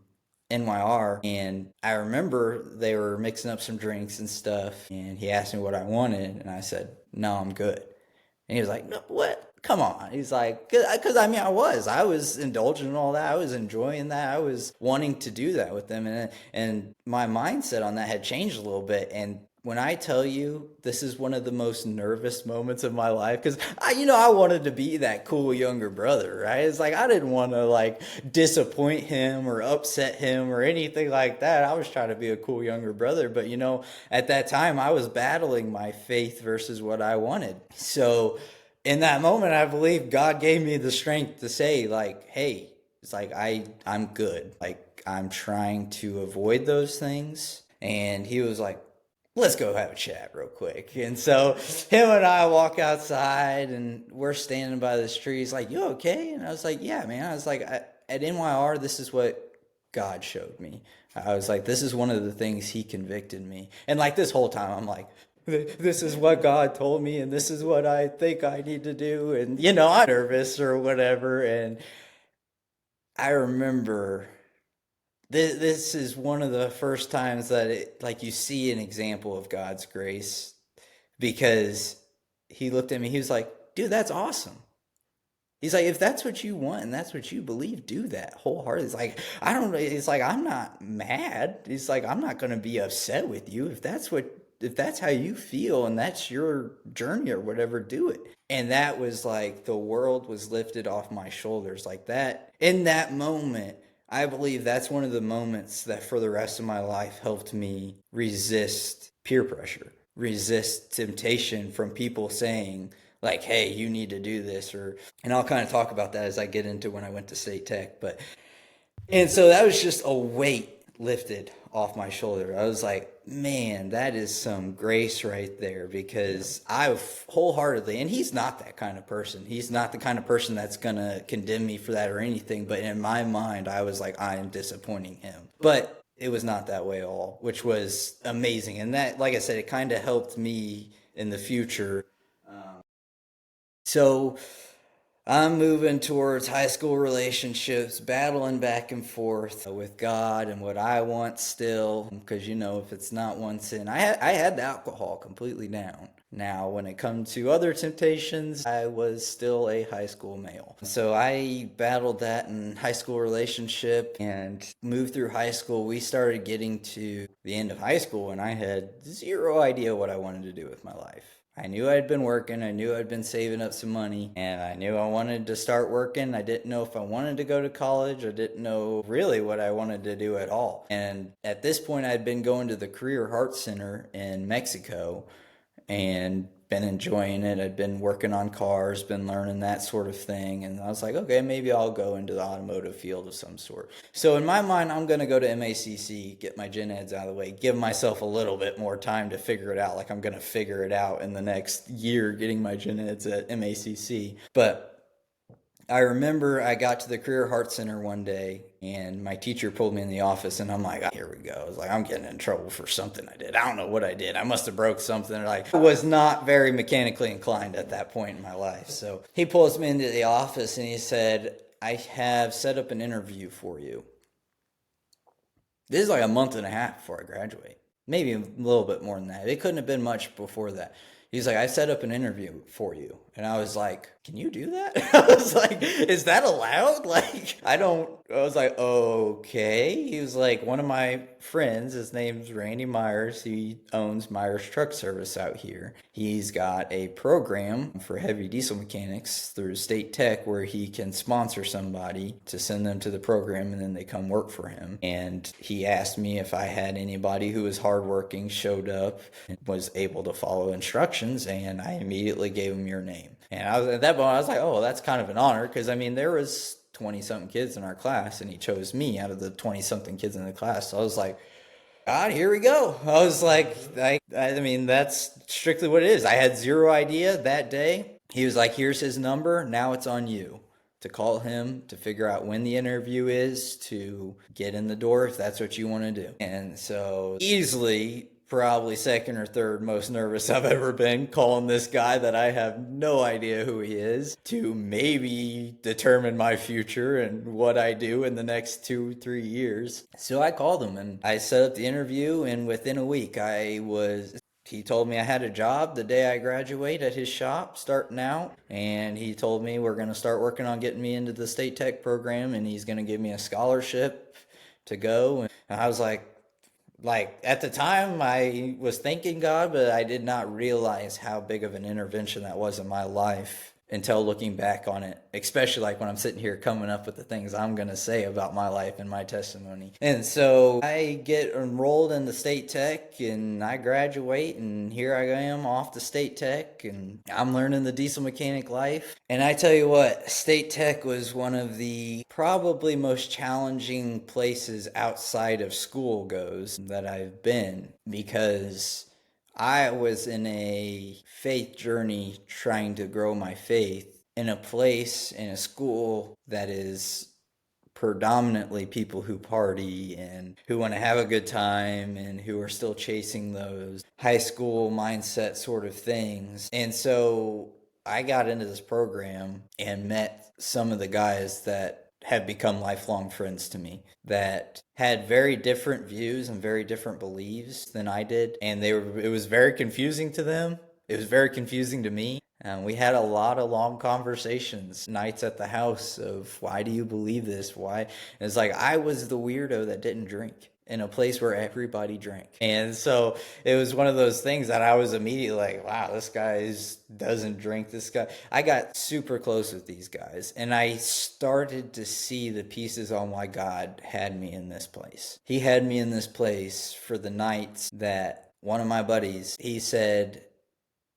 B: NYR, and I remember they were mixing up some drinks and stuff, and he asked me what I wanted, and I said, no, I'm good. And he was like, no, what? Come on. He's like, because I was indulging in all that. I was enjoying that. I was wanting to do that with them. And my mindset on that had changed a little bit. And when I tell you this is one of the most nervous moments of my life, because I wanted to be that cool younger brother, right? It's like I didn't want to like disappoint him or upset him or anything like that. I was trying to be a cool younger brother, but at that time I was battling my faith versus what I wanted. So in that moment, I believe God gave me the strength to say, like, hey, it's like I'm good. Like I'm trying to avoid those things. And he was like, let's go have a chat real quick. And so him and I walk outside and we're standing by this tree. He's like, you okay? And I was like, yeah, man. I was like, at NYR, this is what God showed me. I was like, this is one of the things he convicted me. And like this whole time, I'm like, this is what God told me and this is what I think I need to do. And, I'm nervous or whatever. And I remember this is one of the first times that like you see an example of God's grace, because he looked at me, he was like, dude, that's awesome. He's like, if that's what you want and that's what you believe, do that wholeheartedly. It's like, I don't know. It's like, I'm not mad. He's like, I'm not going to be upset with you. If that's how you feel and that's your journey or whatever, do it. And that was like the world was lifted off my shoulders like that. In that moment, I believe that's one of the moments that for the rest of my life helped me resist peer pressure, resist temptation from people saying, like, hey, you need to do this, and I'll kind of talk about that as I get into when I went to State Tech. And so that was just a weight lifted off my shoulder. I was like, man, that is some grace right there, because I wholeheartedly, and he's not that kind of person. He's not the kind of person that's going to condemn me for that or anything. But in my mind, I was like, I am disappointing him. But it was not that way at all, which was amazing. And that, like I said, it kind of helped me in the future. So I'm moving towards high school relationships, battling back and forth with God and what I want still. Because, if it's not one sin, I had the alcohol completely down. Now, when it comes to other temptations, I was still a high school male. So I battled that in high school relationship and moved through high school. We started getting to the end of high school and I had zero idea what I wanted to do with my life. I knew I'd been working, I knew I'd been saving up some money, and I knew I wanted to start working. I didn't know if I wanted to go to college. I didn't know really what I wanted to do at all. And at this point, I'd been going to the Career Heart Center in Mexico and been enjoying it. I'd been working on cars, been learning that sort of thing. And I was like, okay, maybe I'll go into the automotive field of some sort. So in my mind, I'm going to go to MACC, get my gen eds out of the way, give myself a little bit more time to figure it out. Like I'm going to figure it out in the next year, getting my gen eds at MACC. But I remember I got to the Career Heart Center one day and my teacher pulled me in the office and I'm like, oh, here we go. I was like, I'm getting in trouble for something I did. I don't know what I did. I must have broke something. I was not very mechanically inclined at that point in my life. So he pulls me into the office and he said, I have set up an interview for you. This is like a month and a half before I graduate. Maybe a little bit more than that. It couldn't have been much before that. He's like, I set up an interview for you. And I was like, can you do that? I was like, is that allowed? I was like, okay. He was like, one of my friends, his name's Randy Myers. He owns Myers Truck Service out here. He's got a program for heavy diesel mechanics through State Tech where he can sponsor somebody to send them to the program and then they come work for him. And he asked me if I had anybody who was hardworking, showed up, and was able to follow instructions, and I immediately gave him your name. And at that point, I was like, oh, that's kind of an honor, because there was 20-something kids in our class, and he chose me out of the 20-something kids in the class. So I was like, God, here we go. I was like, that's strictly what it is. I had zero idea that day. He was like, here's his number. Now it's on you to call him, to figure out when the interview is, to get in the door if that's what you want to do. And so easily, probably second or third most nervous I've ever been, calling this guy that I have no idea who he is to maybe determine my future and what I do in the next 2-3 years. So I called him and I set up the interview, and within a week he told me I had a job the day I graduate at his shop starting out, and he told me we're going to start working on getting me into the State Tech program, and he's going to give me a scholarship to go. And I was like, like at the time I was thanking God, but I did not realize how big of an intervention that was in my life until looking back on it, especially like when I'm sitting here coming up with the things I'm going to say about my life and my testimony. And so I get enrolled in the state tech and I graduate, and here I am off to state tech, and I'm learning the diesel mechanic life. And I tell you what, state tech was one of the probably most challenging places outside of school goes that I've been, because I was in a faith journey trying to grow my faith in a place, in a school that is predominantly people who party and who want to have a good time and who are still chasing those high school mindset sort of things. And so I got into this program and met some of the guys that have become lifelong friends to me, that had very different views and very different beliefs than I did, and it was very confusing to them. It was very confusing to me. We had a lot of long conversations, nights at the house of, why do you believe this? Why? And it's like I was the weirdo that didn't drink in a place where everybody drank. And so it was one of those things that I was immediately like, wow, this guy doesn't drink. This guy. I got super close with these guys, and I started to see the pieces on why God had me in this place. He had me in this place for the nights that one of my buddies, he said,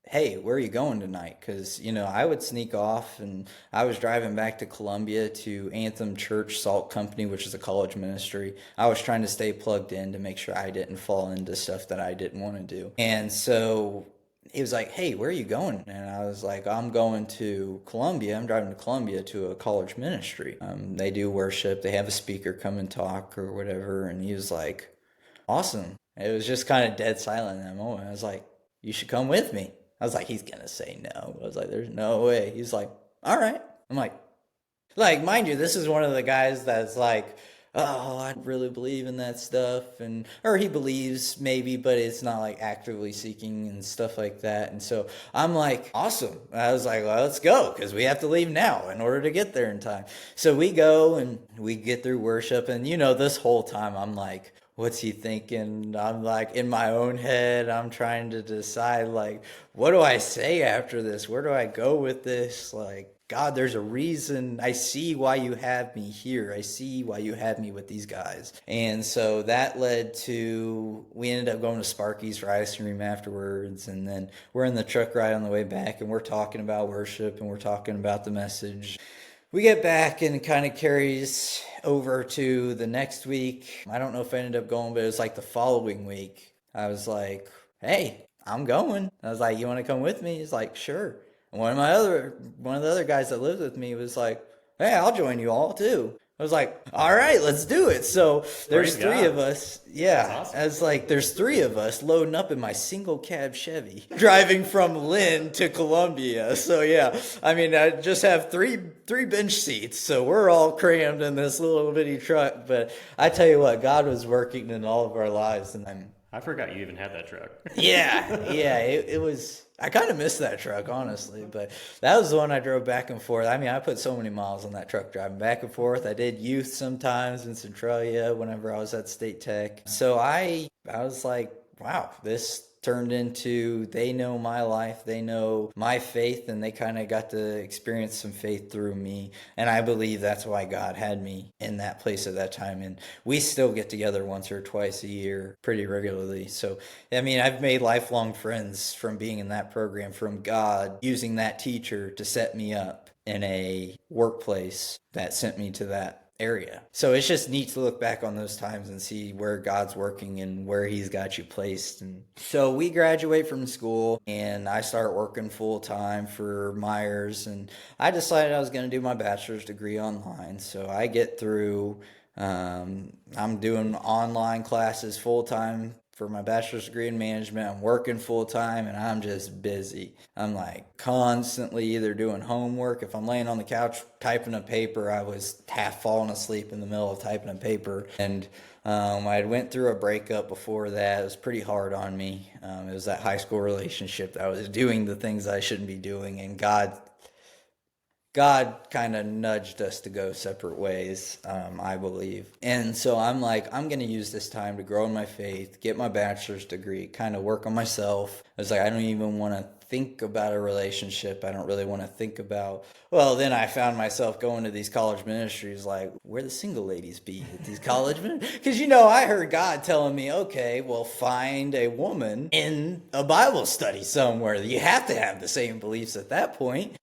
B: hey, where are you going tonight? Because, I would sneak off, and I was driving back to Columbia to Anthem Church Salt Company, which is a college ministry. I was trying to stay plugged in to make sure I didn't fall into stuff that I didn't want to do. And so he was like, hey, where are you going? And I was like, I'm going to Columbia. I'm driving to Columbia to a college ministry. They do worship. They have a speaker come and talk or whatever. And he was like, awesome. It was just kind of dead silent in that moment. I was like, you should come with me. I was like, he's going to say no. I was like, there's no way. He's like, all right. I'm like, mind you, this is one of the guys that's like, oh, I really believe in that stuff. Or he believes maybe, but it's not like actively seeking and stuff like that. And so I'm like, awesome. I was like, well, let's go, because we have to leave now in order to get there in time. So we go and we get through worship. And, this whole time I'm like, what's he thinking? I'm like in my own head, I'm trying to decide, like, what do I say after this? Where do I go with this? Like, God, there's a reason. I see why you have me here. I see why you have me with these guys. And so that led to, we ended up going to Sparky's for ice cream afterwards. And then we're in the truck ride on the way back, and we're talking about worship, and we're talking about the message. We get back, and it kind of carries over to the next week. I don't know if I ended up going, but it was like the following week. I was like, hey, I'm going. I was like, you want to come with me? He's like, sure. And one of the other guys that lived with me was like, hey, I'll join you all too. I was like, all right, let's do it. So there's three of us. Yeah. Awesome. I was like, there's three of us loading up in my single cab Chevy, driving from Lynn to Columbia. So yeah, I mean, I just have three bench seats. So we're all crammed in this little bitty truck. But I tell you what, God was working in all of our lives. And
A: I forgot you even had that truck.
B: Yeah. It was, I kind of missed that truck, honestly, but that was the one I drove back and forth. I mean, I put so many miles on that truck driving back and forth. I did youth sometimes in Centralia whenever I was at State Tech. So I was like, wow, this turned into, they know my life, they know my faith, and they kind of got to experience some faith through me. And I believe that's why God had me in that place at that time. And we still get together once or twice a year pretty regularly. So, I mean, I've made lifelong friends from being in that program, from God using that teacher to set me up in a workplace that sent me to that area. So it's just neat to look back on those times and see where God's working and where he's got you placed. And so we graduate from school, and I start working full time for Myers, and I decided I was going to do my bachelor's degree online. So I get through, I'm doing online classes full time for my bachelor's degree in management. I'm working full time, and I'm just busy. I'm like constantly either doing homework. If I'm laying on the couch typing a paper, I was half falling asleep in the middle of typing a paper. And I went through a breakup before that. It was pretty hard on me. It was that high school relationship that I was doing the things I shouldn't be doing, and God God kind of nudged us to go separate ways, I believe. And so I'm like, I'm going to use this time to grow in my faith, get my bachelor's degree, kind of work on myself. I was like, I don't even want to think about a relationship. I don't really want to think about, well, then I found myself going to these college ministries like, where the single ladies be at these college ministries? Because, I heard God telling me, okay, well, find a woman in a Bible study somewhere. You have to have the same beliefs at that point.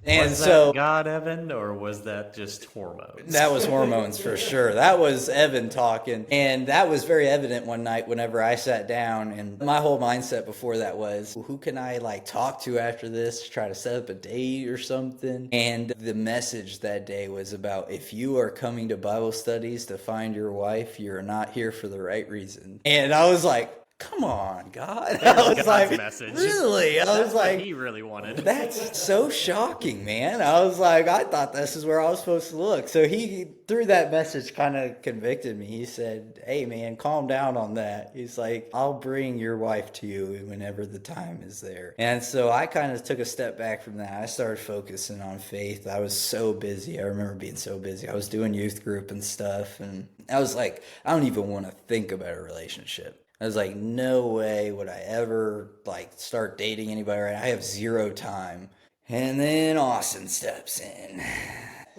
B: And
A: Was
B: so
A: that God, Evan, or was that just hormones?
B: that was hormones for sure. That was Evan talking. And that was very evident one night whenever I sat down. And my whole mindset before that was, who can I talk to after this to try to set up a date or something? And the message that day was about, if you are coming to Bible studies to find your wife, you're not here for the right reason. And I was like, come on, God. I was
A: God's
B: like,
A: message.
B: really? I was
A: What
B: like,
A: he really wanted.
B: that's so shocking, man. I was like, I thought this is where I was supposed to look. So he, through that message, kind of convicted me. He said, hey, man, calm down on that. He's like, I'll bring your wife to you whenever the time is there. And so I kind of took a step back from that. I started focusing on faith. I was so busy. I remember being so busy. I was doing youth group and stuff. And I was like, I don't even want to think about a relationship. I was like, no way would I ever start dating anybody right now. I have zero time. And then Austin steps in.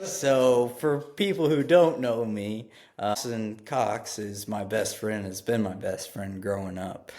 B: So for people who don't know me, Austin Cox is my best friend, has been my best friend growing up.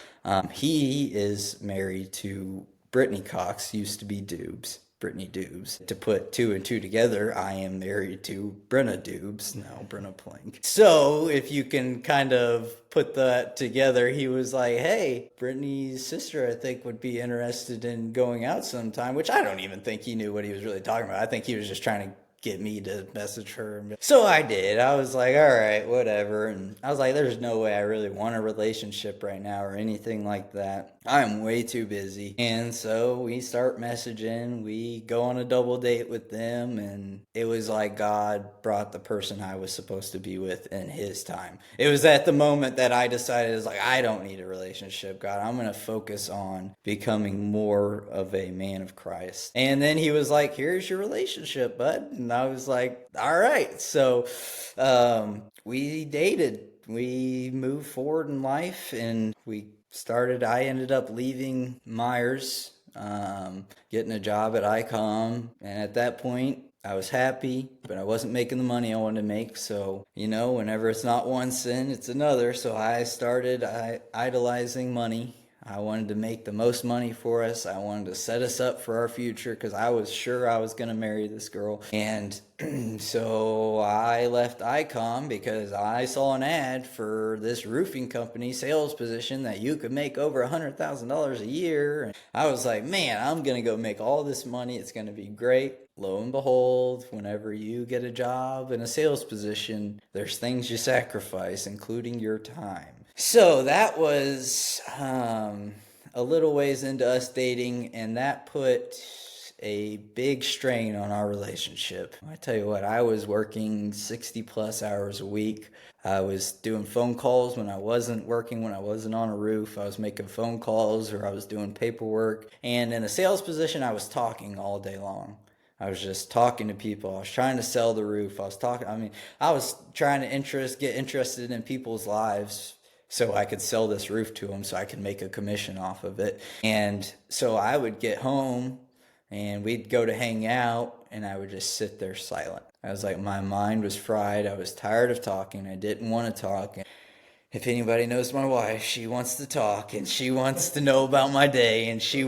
B: He is married to Brittany Cox, used to be Dubes. Brittany Dubes. To put two and two together, I am married to Brenna Dubes, now Brenna Plank. So if you can kind of put that together, he was like, hey, Brittany's sister, I think, would be interested in going out sometime, which I don't even think he knew what he was really talking about. I think he was just trying to get me to message her. So I did. I was like, all right, whatever. And I was like, there's no way I really want a relationship right now or anything like that. I'm way too busy. And so we start messaging. We go on a double date with them. And it was like God brought the person I was supposed to be with in his time. It was at the moment that I decided, it's like, I don't need a relationship, God. I'm going to focus on becoming more of a man of Christ. And then he was like, here's your relationship, bud. And I was like, all right. So we dated. We moved forward in life, and I ended up leaving Myers, getting a job at ICOM. And at that point, I was happy, but I wasn't making the money I wanted to make. So, whenever it's not one sin, it's another. So I started idolizing money. I wanted to make the most money for us. I wanted to set us up for our future because I was sure I was going to marry this girl. And so I left ICOM because I saw an ad for this roofing company sales position that you could make over $100,000 a year. And I was like, man, I'm going to go make all this money. It's going to be great. Lo and behold, whenever you get a job in a sales position, there's things you sacrifice, including your time. So that was a little ways into us dating, and that put a big strain on our relationship. I tell you what, I was working 60 plus hours a week. I was doing phone calls when I wasn't working, when I wasn't on a roof. I was making phone calls or I was doing paperwork. And in a sales position, I was talking all day long. I was just talking to people. I was trying to sell the roof. I was trying to get interested in people's lives so I could sell this roof to them so I could make a commission off of it. And so I would get home and we'd go to hang out and I would just sit there silent. I was like, my mind was fried. I was tired of talking. I didn't want to talk. If anybody knows my wife, she wants to talk and she wants to know about my day and she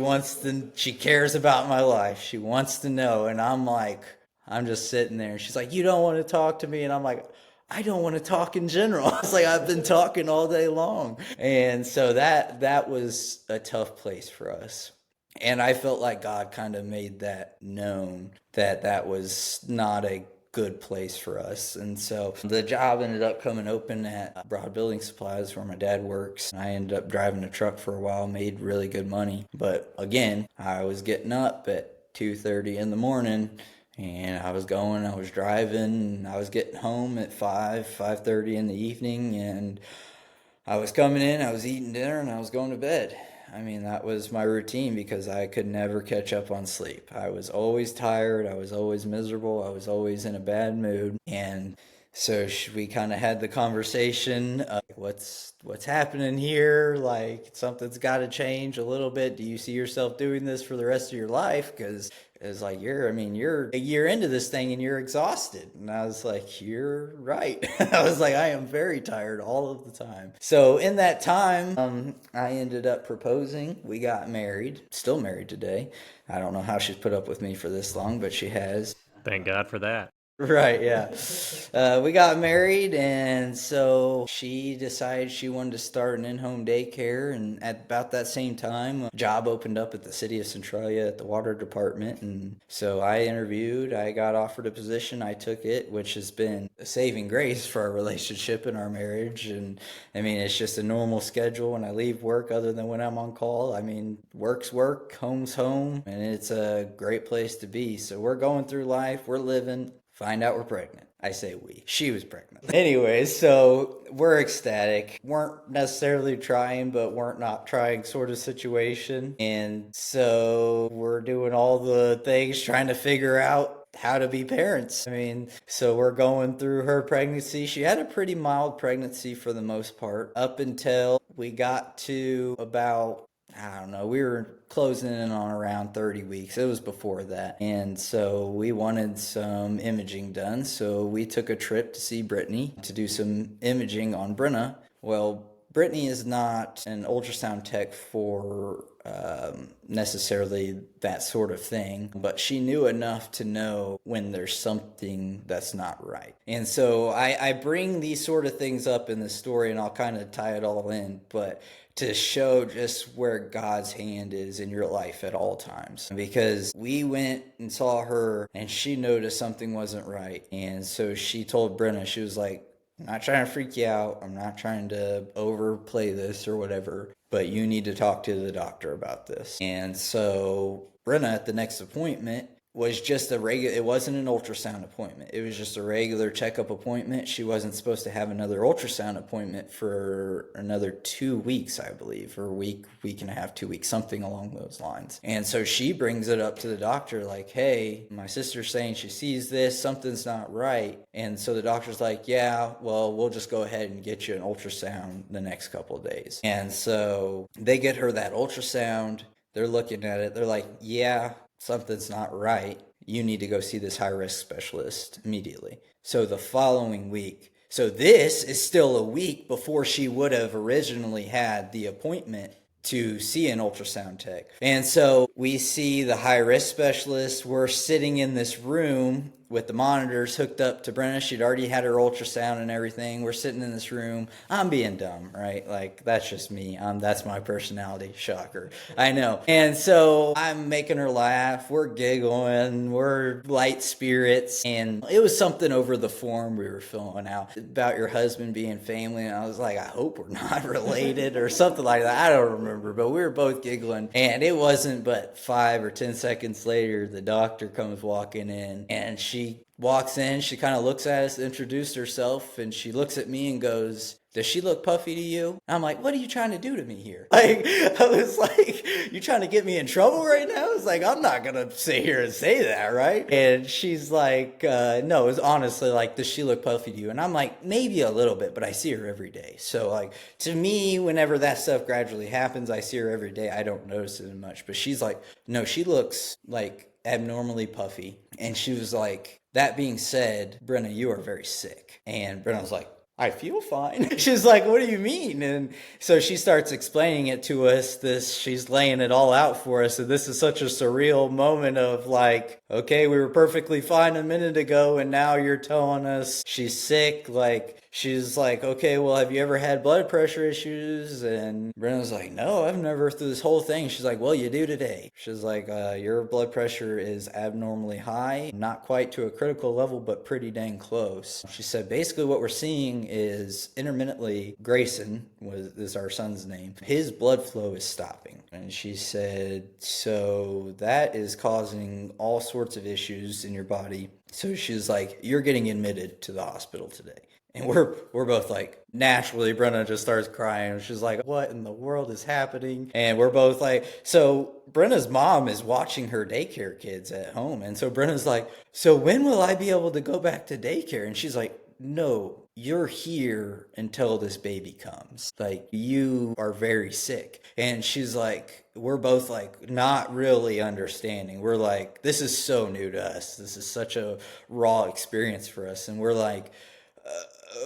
B: cares about my life. She wants to know. And I'm just sitting there and she's like, you don't want to talk to me? And I'm like, I don't want to talk in general. It's like I've been talking all day long. And so that was a tough place for us. And I felt like God kind of made that known that was not a good place for us. And so the job ended up coming open at Broad Building Supplies where my dad works. I ended up driving a truck for a while, made really good money. But again, I was getting up at 2:30 in the morning and I was driving, and I was getting home at 5:30 in the evening, and I was coming in, I was eating dinner, and I was going to bed. I mean, that was my routine because I could never catch up on sleep. I was always tired. I was always miserable. I was always in a bad mood. And so we kind of had the conversation of what's happening here? Like something's got to change a little bit. Do you see yourself doing this for the rest of your life? Because it's like you're a year into this thing and you're exhausted. And I was like, you're right. I was like, I am very tired all of the time. So in that time, I ended up proposing. We got married. Still married today. I don't know how she's put up with me for this long, but she has.
A: Thank God for that.
B: Right, yeah. We got married, and so she decided she wanted to start an in-home daycare, and at about that same time, a job opened up at the city of Centralia at the water department, and so I interviewed, I got offered a position, I took it, which has been a saving grace for our relationship and our marriage, and I mean, it's just a normal schedule when I leave work other than when I'm on call. I mean, work's work, home's home, and it's a great place to be. So we're going through life, we're living. Find out we're pregnant. I say we. She was pregnant. Anyways, so we're ecstatic. Weren't necessarily trying, but weren't not trying sort of situation. And so we're doing all the things trying to figure out how to be parents. I mean, so we're going through her pregnancy. She had a pretty mild pregnancy for the most part up until we got to about, I don't know, we were closing in on around 30 weeks. It was before that. And so we wanted some imaging done. So we took a trip to see Brittany to do some imaging on Brenna. Well, Brittany is not an ultrasound tech for necessarily that sort of thing, but she knew enough to know when there's something that's not right. And so I bring these sort of things up in the story, and I'll kind of tie it all in, but to show just where God's hand is in your life at all times. Because we went and saw her and she noticed something wasn't right. And so she told Brenna, she was like, I'm not trying to freak you out. I'm not trying to overplay this or whatever, but you need to talk to the doctor about this. And so Brenna at the next appointment was just a regular, it wasn't an ultrasound appointment. It was just a regular checkup appointment. She wasn't supposed to have another ultrasound appointment for another 2 weeks, I believe, or a week and a half, 2 weeks, something along those lines. And so she brings it up to the doctor like, hey, my sister's saying she sees this, something's not right. And so the doctor's like, yeah, well, we'll just go ahead and get you an ultrasound the next couple of days. And so they get her that ultrasound. They're looking at it. They're like, yeah, something's not right. You need to go see this high-risk specialist immediately. So the following week, so this is still a week before she would have originally had the appointment to see an ultrasound tech. And so we see the high-risk specialist. We're sitting in this room with the monitors hooked up to Brenna. She'd already had her ultrasound and everything. We're sitting in this room. I'm being dumb, right? Like, that's just me. That's my personality. Shocker. I know. And so I'm making her laugh. We're giggling. We're light spirits. And it was something over the form we were filling out about your husband being family. And I was like, I hope we're not related or something like that. I don't remember, but we were both giggling. And it wasn't but 5 or 10 seconds later, the doctor comes walking in, and she walks in, she kind of looks at us, introduced herself, and she looks at me and goes, does she look puffy to you? And I'm like, what are you trying to do to me here? Like, I was like, you trying to get me in trouble right now? I was like, I'm not going to sit here and say that, right? And she's like, no, it was honestly like, does she look puffy to you? And I'm like, maybe a little bit, but I see her every day. So like, to me, whenever that stuff gradually happens, I see her every day. I don't notice it much, but she's like, no, she looks like abnormally puffy. And she was like, that being said, Brenna, you are very sick. And Brenna was like, I feel fine. She's like, what do you mean? And so she starts explaining it to us. She's laying it all out for us. And this is such a surreal moment of like, okay, we were perfectly fine a minute ago, and now you're telling us she's sick. Like, she's like, okay, well, have you ever had blood pressure issues? And Brenna's like, no, I've never through this whole thing. She's like, well, you do today. She's like, your blood pressure is abnormally high, not quite to a critical level, but pretty dang close. She said, basically what we're seeing is intermittently, Grayson is our son's name, his blood flow is stopping. And she said, so that is causing all sorts of issues in your body. So she's like, you're getting admitted to the hospital today. And we're both like, naturally, Brenna just starts crying. She's like, what in the world is happening? And we're both like, so Brenna's mom is watching her daycare kids at home. And so Brenna's like, so when will I be able to go back to daycare? And she's like, no, you're here until this baby comes. Like, you are very sick. And she's like, we're both like not really understanding. We're like, this is so new to us. This is such a raw experience for us. And we're like,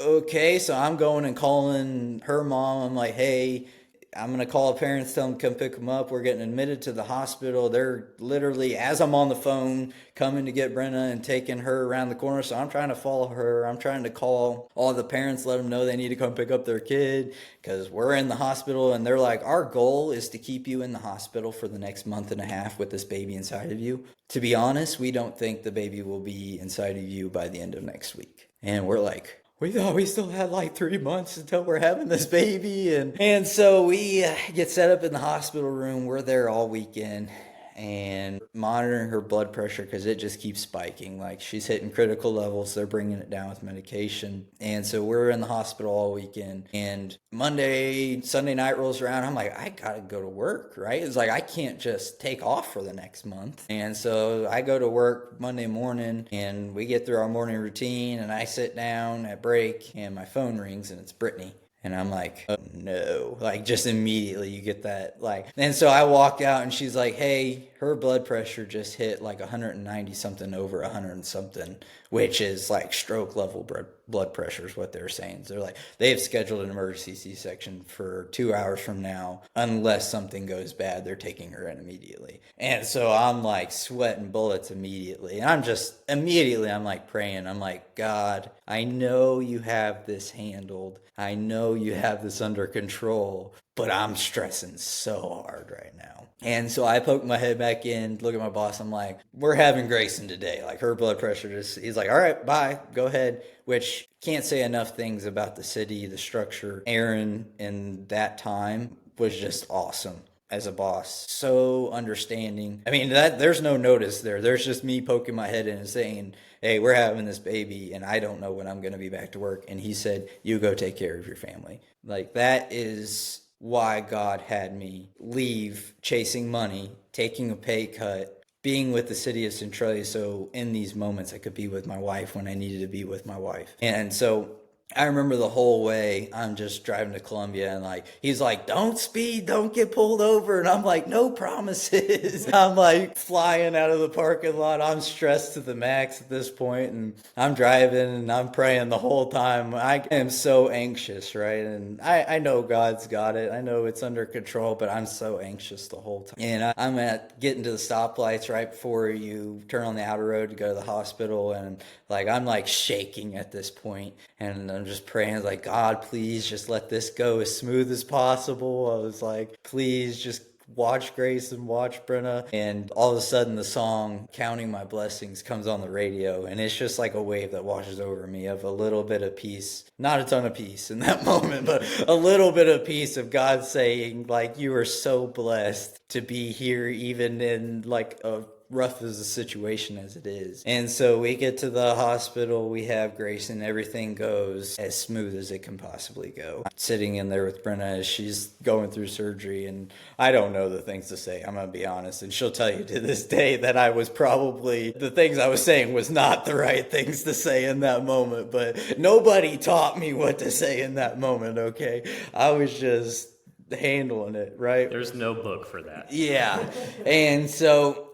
B: okay, so I'm going and calling her mom. I'm like, hey, I'm going to call parents, tell them to come pick them up. We're getting admitted to the hospital. They're literally, as I'm on the phone, coming to get Brenna and taking her around the corner. So I'm trying to follow her. I'm trying to call all the parents, let them know they need to come pick up their kid because we're in the hospital. And they're like, our goal is to keep you in the hospital for the next month and a half with this baby inside of you. To be honest, we don't think the baby will be inside of you by the end of next week. And we're like, we thought we still had like 3 months until we're having this baby. And so we get set up in the hospital room. We're there all weekend and monitoring her blood pressure because it just keeps spiking. Like, she's hitting critical levels. They're bringing it down with medication. And so we're in the hospital all weekend. And Sunday night rolls around. I'm like, I got to go to work, right? It's like, I can't just take off for the next month. And so I go to work Monday morning and we get through our morning routine and I sit down at break and my phone rings and it's Brittany. And I'm like, oh no, like just immediately you get that like, and so I walk out and she's like, hey, her blood pressure just hit like 190 something over 100 and something, which is like stroke level blood pressure is what they're saying. So they're like, they've scheduled an emergency C-section for 2 hours from now. Unless something goes bad, they're taking her in immediately. And so I'm like sweating bullets immediately. And I'm like praying. I'm like, God, I know you have this handled. I know you have this under control, but I'm stressing so hard right now. And so I poke my head back in, look at my boss. I'm like, we're having Grayson today. Like, her blood pressure he's like, all right, bye, go ahead. Which, can't say enough things about the city, the structure. Aaron in that time was just awesome as a boss. So understanding. I mean, there's no notice there. There's just me poking my head in and saying, hey, we're having this baby and I don't know when I'm going to be back to work. And he said, you go take care of your family. Like, that is why God had me leave chasing money, taking a pay cut, being with the city of Centralia. So in these moments, I could be with my wife when I needed to be with my wife. And so I remember the whole way I'm just driving to Columbia and like, he's like, don't speed, don't get pulled over. And I'm like, no promises. I'm like flying out of the parking lot. I'm stressed to the max at this point and I'm driving and I'm praying the whole time. I am so anxious, right? And I know God's got it. I know it's under control, but I'm so anxious the whole time. And I'm at getting to the stoplights right before you turn on the outer road to go to the hospital. And like, I'm like shaking at this point and I'm just praying like, God, please just let this go as smooth as possible. I was like, please just watch Grace and watch Brenna. And all of a sudden the song Counting My Blessings comes on the radio. And it's just like a wave that washes over me of a little bit of peace, not a ton of peace in that moment, but a little bit of peace of God saying like, you are so blessed to be here, even in like a rough as a situation as it is. And so we get to the hospital, we have Grace, and everything goes as smooth as it can possibly go. I'm sitting in there with Brenna as she's going through surgery, and I don't know the things to say, I'm gonna be honest, and she'll tell you to this day that I was probably, the things I was saying was not the right things to say in that moment, but nobody taught me what to say in that moment, okay? I was just handling it, right?
A: There's no book for that.
B: Yeah. And so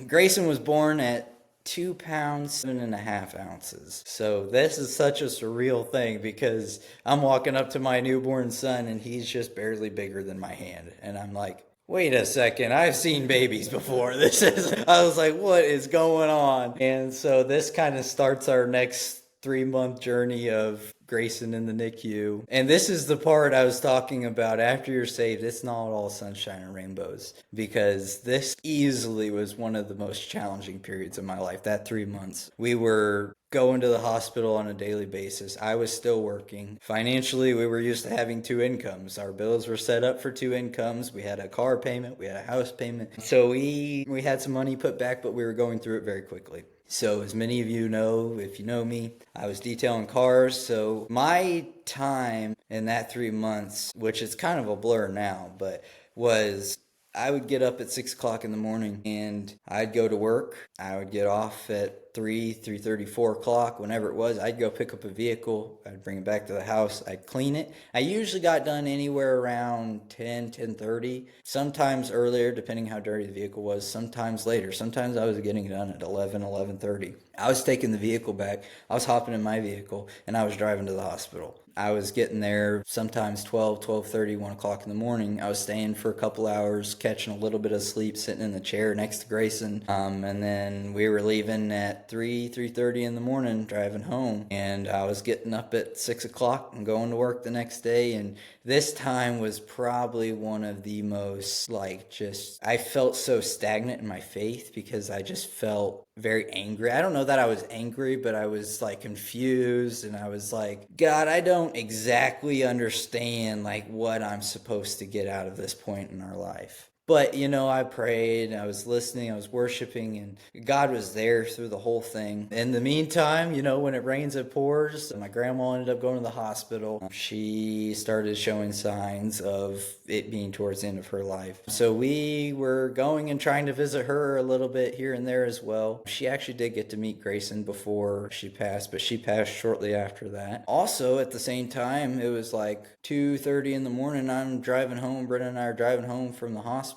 B: Grayson was born at 2 pounds, 7.5 ounces. So this is such a surreal thing because I'm walking up to my newborn son and he's just barely bigger than my hand. And I'm like, wait a second, I've seen babies before. I was like, what is going on? And so this kind of starts our next 3-month journey of Grayson in the NICU. And this is the part I was talking about. After you're saved, it's not all sunshine and rainbows, because this easily was one of the most challenging periods of my life, that 3 months. We were going to the hospital on a daily basis. I was still working. Financially, we were used to having 2 incomes. Our bills were set up for 2 incomes. We had a car payment, we had a house payment. So we had some money put back, but we were going through it very quickly. So as many of you know, if you know me, I was detailing cars. So my time in that 3 months, which is kind of a blur now, but was I would get up at 6 o'clock in the morning and I'd go to work. I would get off at 3:30, 4 o'clock, whenever it was. I'd go pick up a vehicle. I'd bring it back to the house. I'd clean it. I usually got done anywhere around 10:30, sometimes earlier, depending how dirty the vehicle was, sometimes later. Sometimes I was getting it done at 11:30. I was taking the vehicle back. I was hopping in my vehicle and I was driving to the hospital. I was getting there sometimes 12:30, 1 o'clock in the morning. I was staying for a couple hours, catching a little bit of sleep, sitting in the chair next to Grayson. And then we were leaving at 3:30 in the morning, driving home. And I was getting up at 6 o'clock and going to work the next day. And this time was probably one of the most, I felt so stagnant in my faith because I just felt very angry. I don't know that I was angry, but I was confused, and I was like, God, I don't exactly understand what I'm supposed to get out of this point in our life. But, I prayed, I was listening, I was worshiping, and God was there through the whole thing. In the meantime, when it rains, it pours. My grandma ended up going to the hospital. She started showing signs of it being towards the end of her life. So we were going and trying to visit her a little bit here and there as well. She actually did get to meet Grayson before she passed, but she passed shortly after that. Also, at the same time, it was 2:30 in the morning. I'm driving home. Brennan and I are driving home from the hospital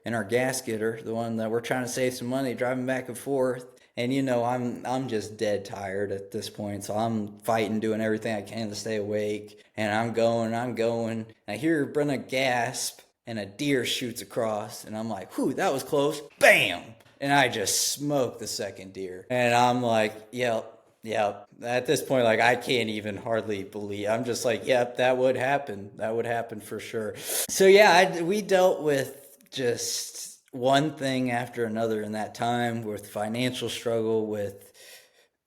B: in our gas getter, the one that we're trying to save some money, driving back and forth. And I'm just dead tired at this point, so I'm fighting, doing everything I can to stay awake. And I'm going. I hear Brenna gasp, and a deer shoots across, and I'm like, whew, that was close. Bam! And I just smoked the second deer. And I'm like, yep. At this point, I can't even hardly believe. I'm just like, yep, that would happen. That would happen for sure. So yeah, we dealt with just one thing after another in that time, with financial struggle, with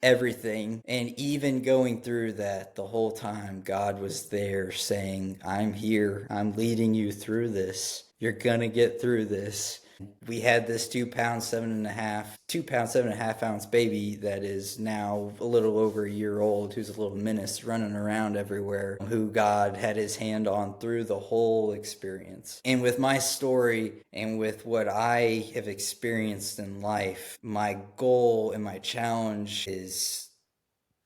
B: everything. And even going through that, the whole time, God was there saying, I'm here. I'm leading you through this. You're going to get through this. We had this 2 pound, 7.5 ounce baby that is now a little over a year old, who's a little menace running around everywhere, who God had his hand on through the whole experience. And with my story and with what I have experienced in life, my goal and my challenge is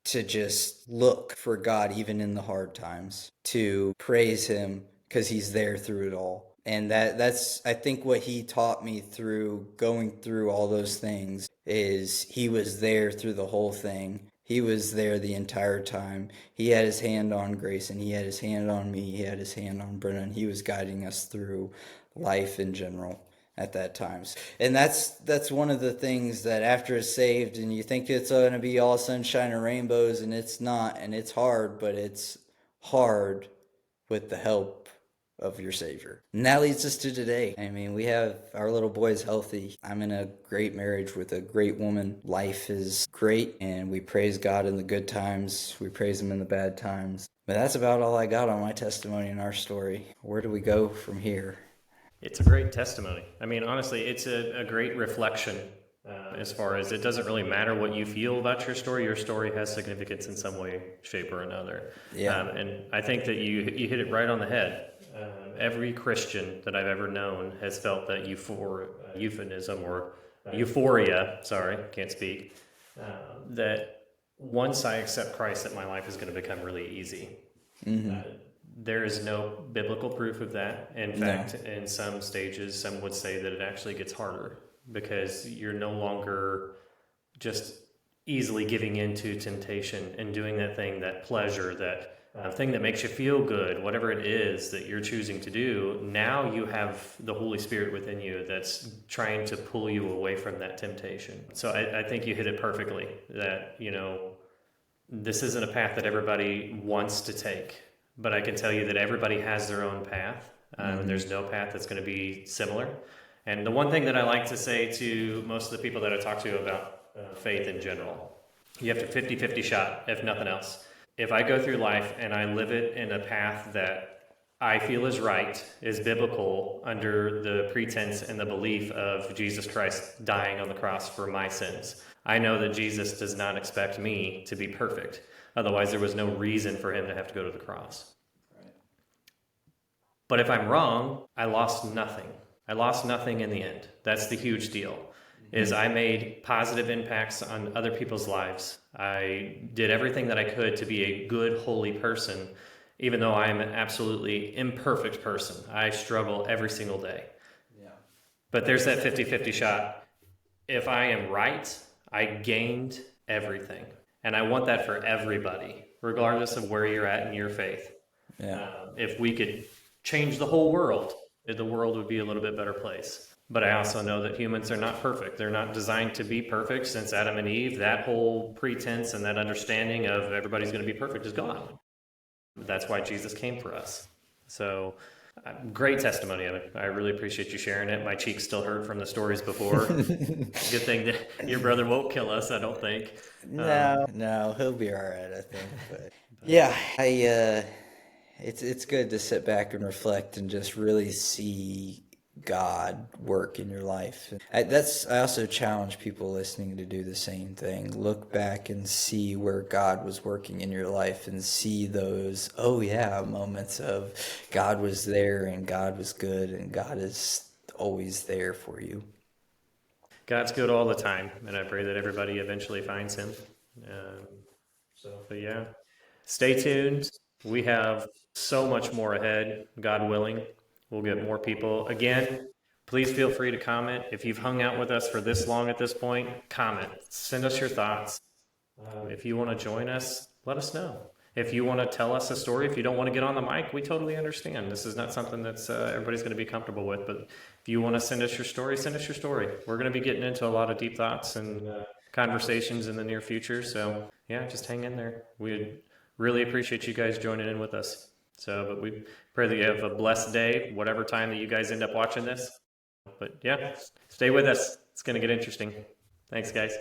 B: to just look for God even in the hard times, to praise him because he's there through it all. And that's I think what he taught me through going through all those things is he was there through the whole thing. He was there the entire time. He had his hand on Grayson. He had his hand on me. He had his hand on Brennan. He was guiding us through life in general at that times. And that's one of the things that after it's saved and you think it's going to be all sunshine and rainbows, and it's not, and it's hard, but it's hard with the help of your Savior. And that leads us to today. I mean, we have our little boy is healthy. I'm in a great marriage with a great woman. Life is great, and we praise God in the good times. We praise him in the bad times. But that's about all I got on my testimony and our story. Where do we go from here?
A: It's a great testimony. I mean, honestly, it's a great reflection as far as it doesn't really matter what you feel about your story has significance in some way, shape, or another.
B: Yeah.
A: And I think that you hit it right on the head. Every Christian that I've ever known has felt that euphemism or euphoria, sorry, can't speak, that once I accept Christ, that my life is going to become really easy. Mm-hmm. There is no biblical proof of that. In fact, in some stages, some would say that it actually gets harder because you're no longer just easily giving into temptation and doing that thing, that pleasure, that thing that makes you feel good, whatever it is that you're choosing to do. Now you have the Holy Spirit within you that's trying to pull you away from that temptation. So I think you hit it perfectly, that, this isn't a path that everybody wants to take. But I can tell you that everybody has their own path. And there's no path that's going to be similar. And the one thing that I like to say to most of the people that I talk to about faith in general, you have to 50-50 shot, if nothing else. If I go through life and I live it in a path that I feel is right, is biblical under the pretense and the belief of Jesus Christ dying on the cross for my sins. I know that Jesus does not expect me to be perfect. Otherwise, there was no reason for him to have to go to the cross. But if I'm wrong, I lost nothing. I lost nothing in the end. That's the huge deal. Is I made positive impacts on other people's lives. I did everything that I could to be a good, holy person, even though I am an absolutely imperfect person. I struggle every single day.
B: Yeah.
A: But there's that 50-50 shot. If I am right, I gained everything. And I want that for everybody, regardless of where you're at in your faith.
B: Yeah.
A: If we could change the whole world, the world would be a little bit better place. But I also know that humans are not perfect. They're not designed to be perfect. Since Adam and Eve, that whole pretense and that understanding of everybody's going to be perfect is gone. That's why Jesus came for us. So, great testimony, Evan. I really appreciate you sharing it. My cheeks still hurt from the stories before. Good thing that your brother won't kill us, I don't think.
B: No, he'll be all right, I think. But yeah, it's good to sit back and reflect and just really see God work in your life. I also challenge people listening to do the same thing. Look back and see where God was working in your life and see those, oh yeah, moments of God was there and God was good and God is always there for you.
A: God's good all the time, and I pray that everybody eventually finds him. But yeah, stay tuned. We have so much more ahead, God willing. We'll get more people. Again, please feel free to comment. If you've hung out with us for this long at this point, comment. Send us your thoughts. If you want to join us, let us know. If you want to tell us a story, if you don't want to get on the mic, we totally understand. This is not something that's everybody's going to be comfortable with. But if you want to send us your story, send us your story. We're going to be getting into a lot of deep thoughts and conversations in the near future. So yeah, just hang in there. We really appreciate you guys joining in with us. But we pray that you have a blessed day, whatever time that you guys end up watching this. But yeah, stay with us. It's going to get interesting. Thanks, guys.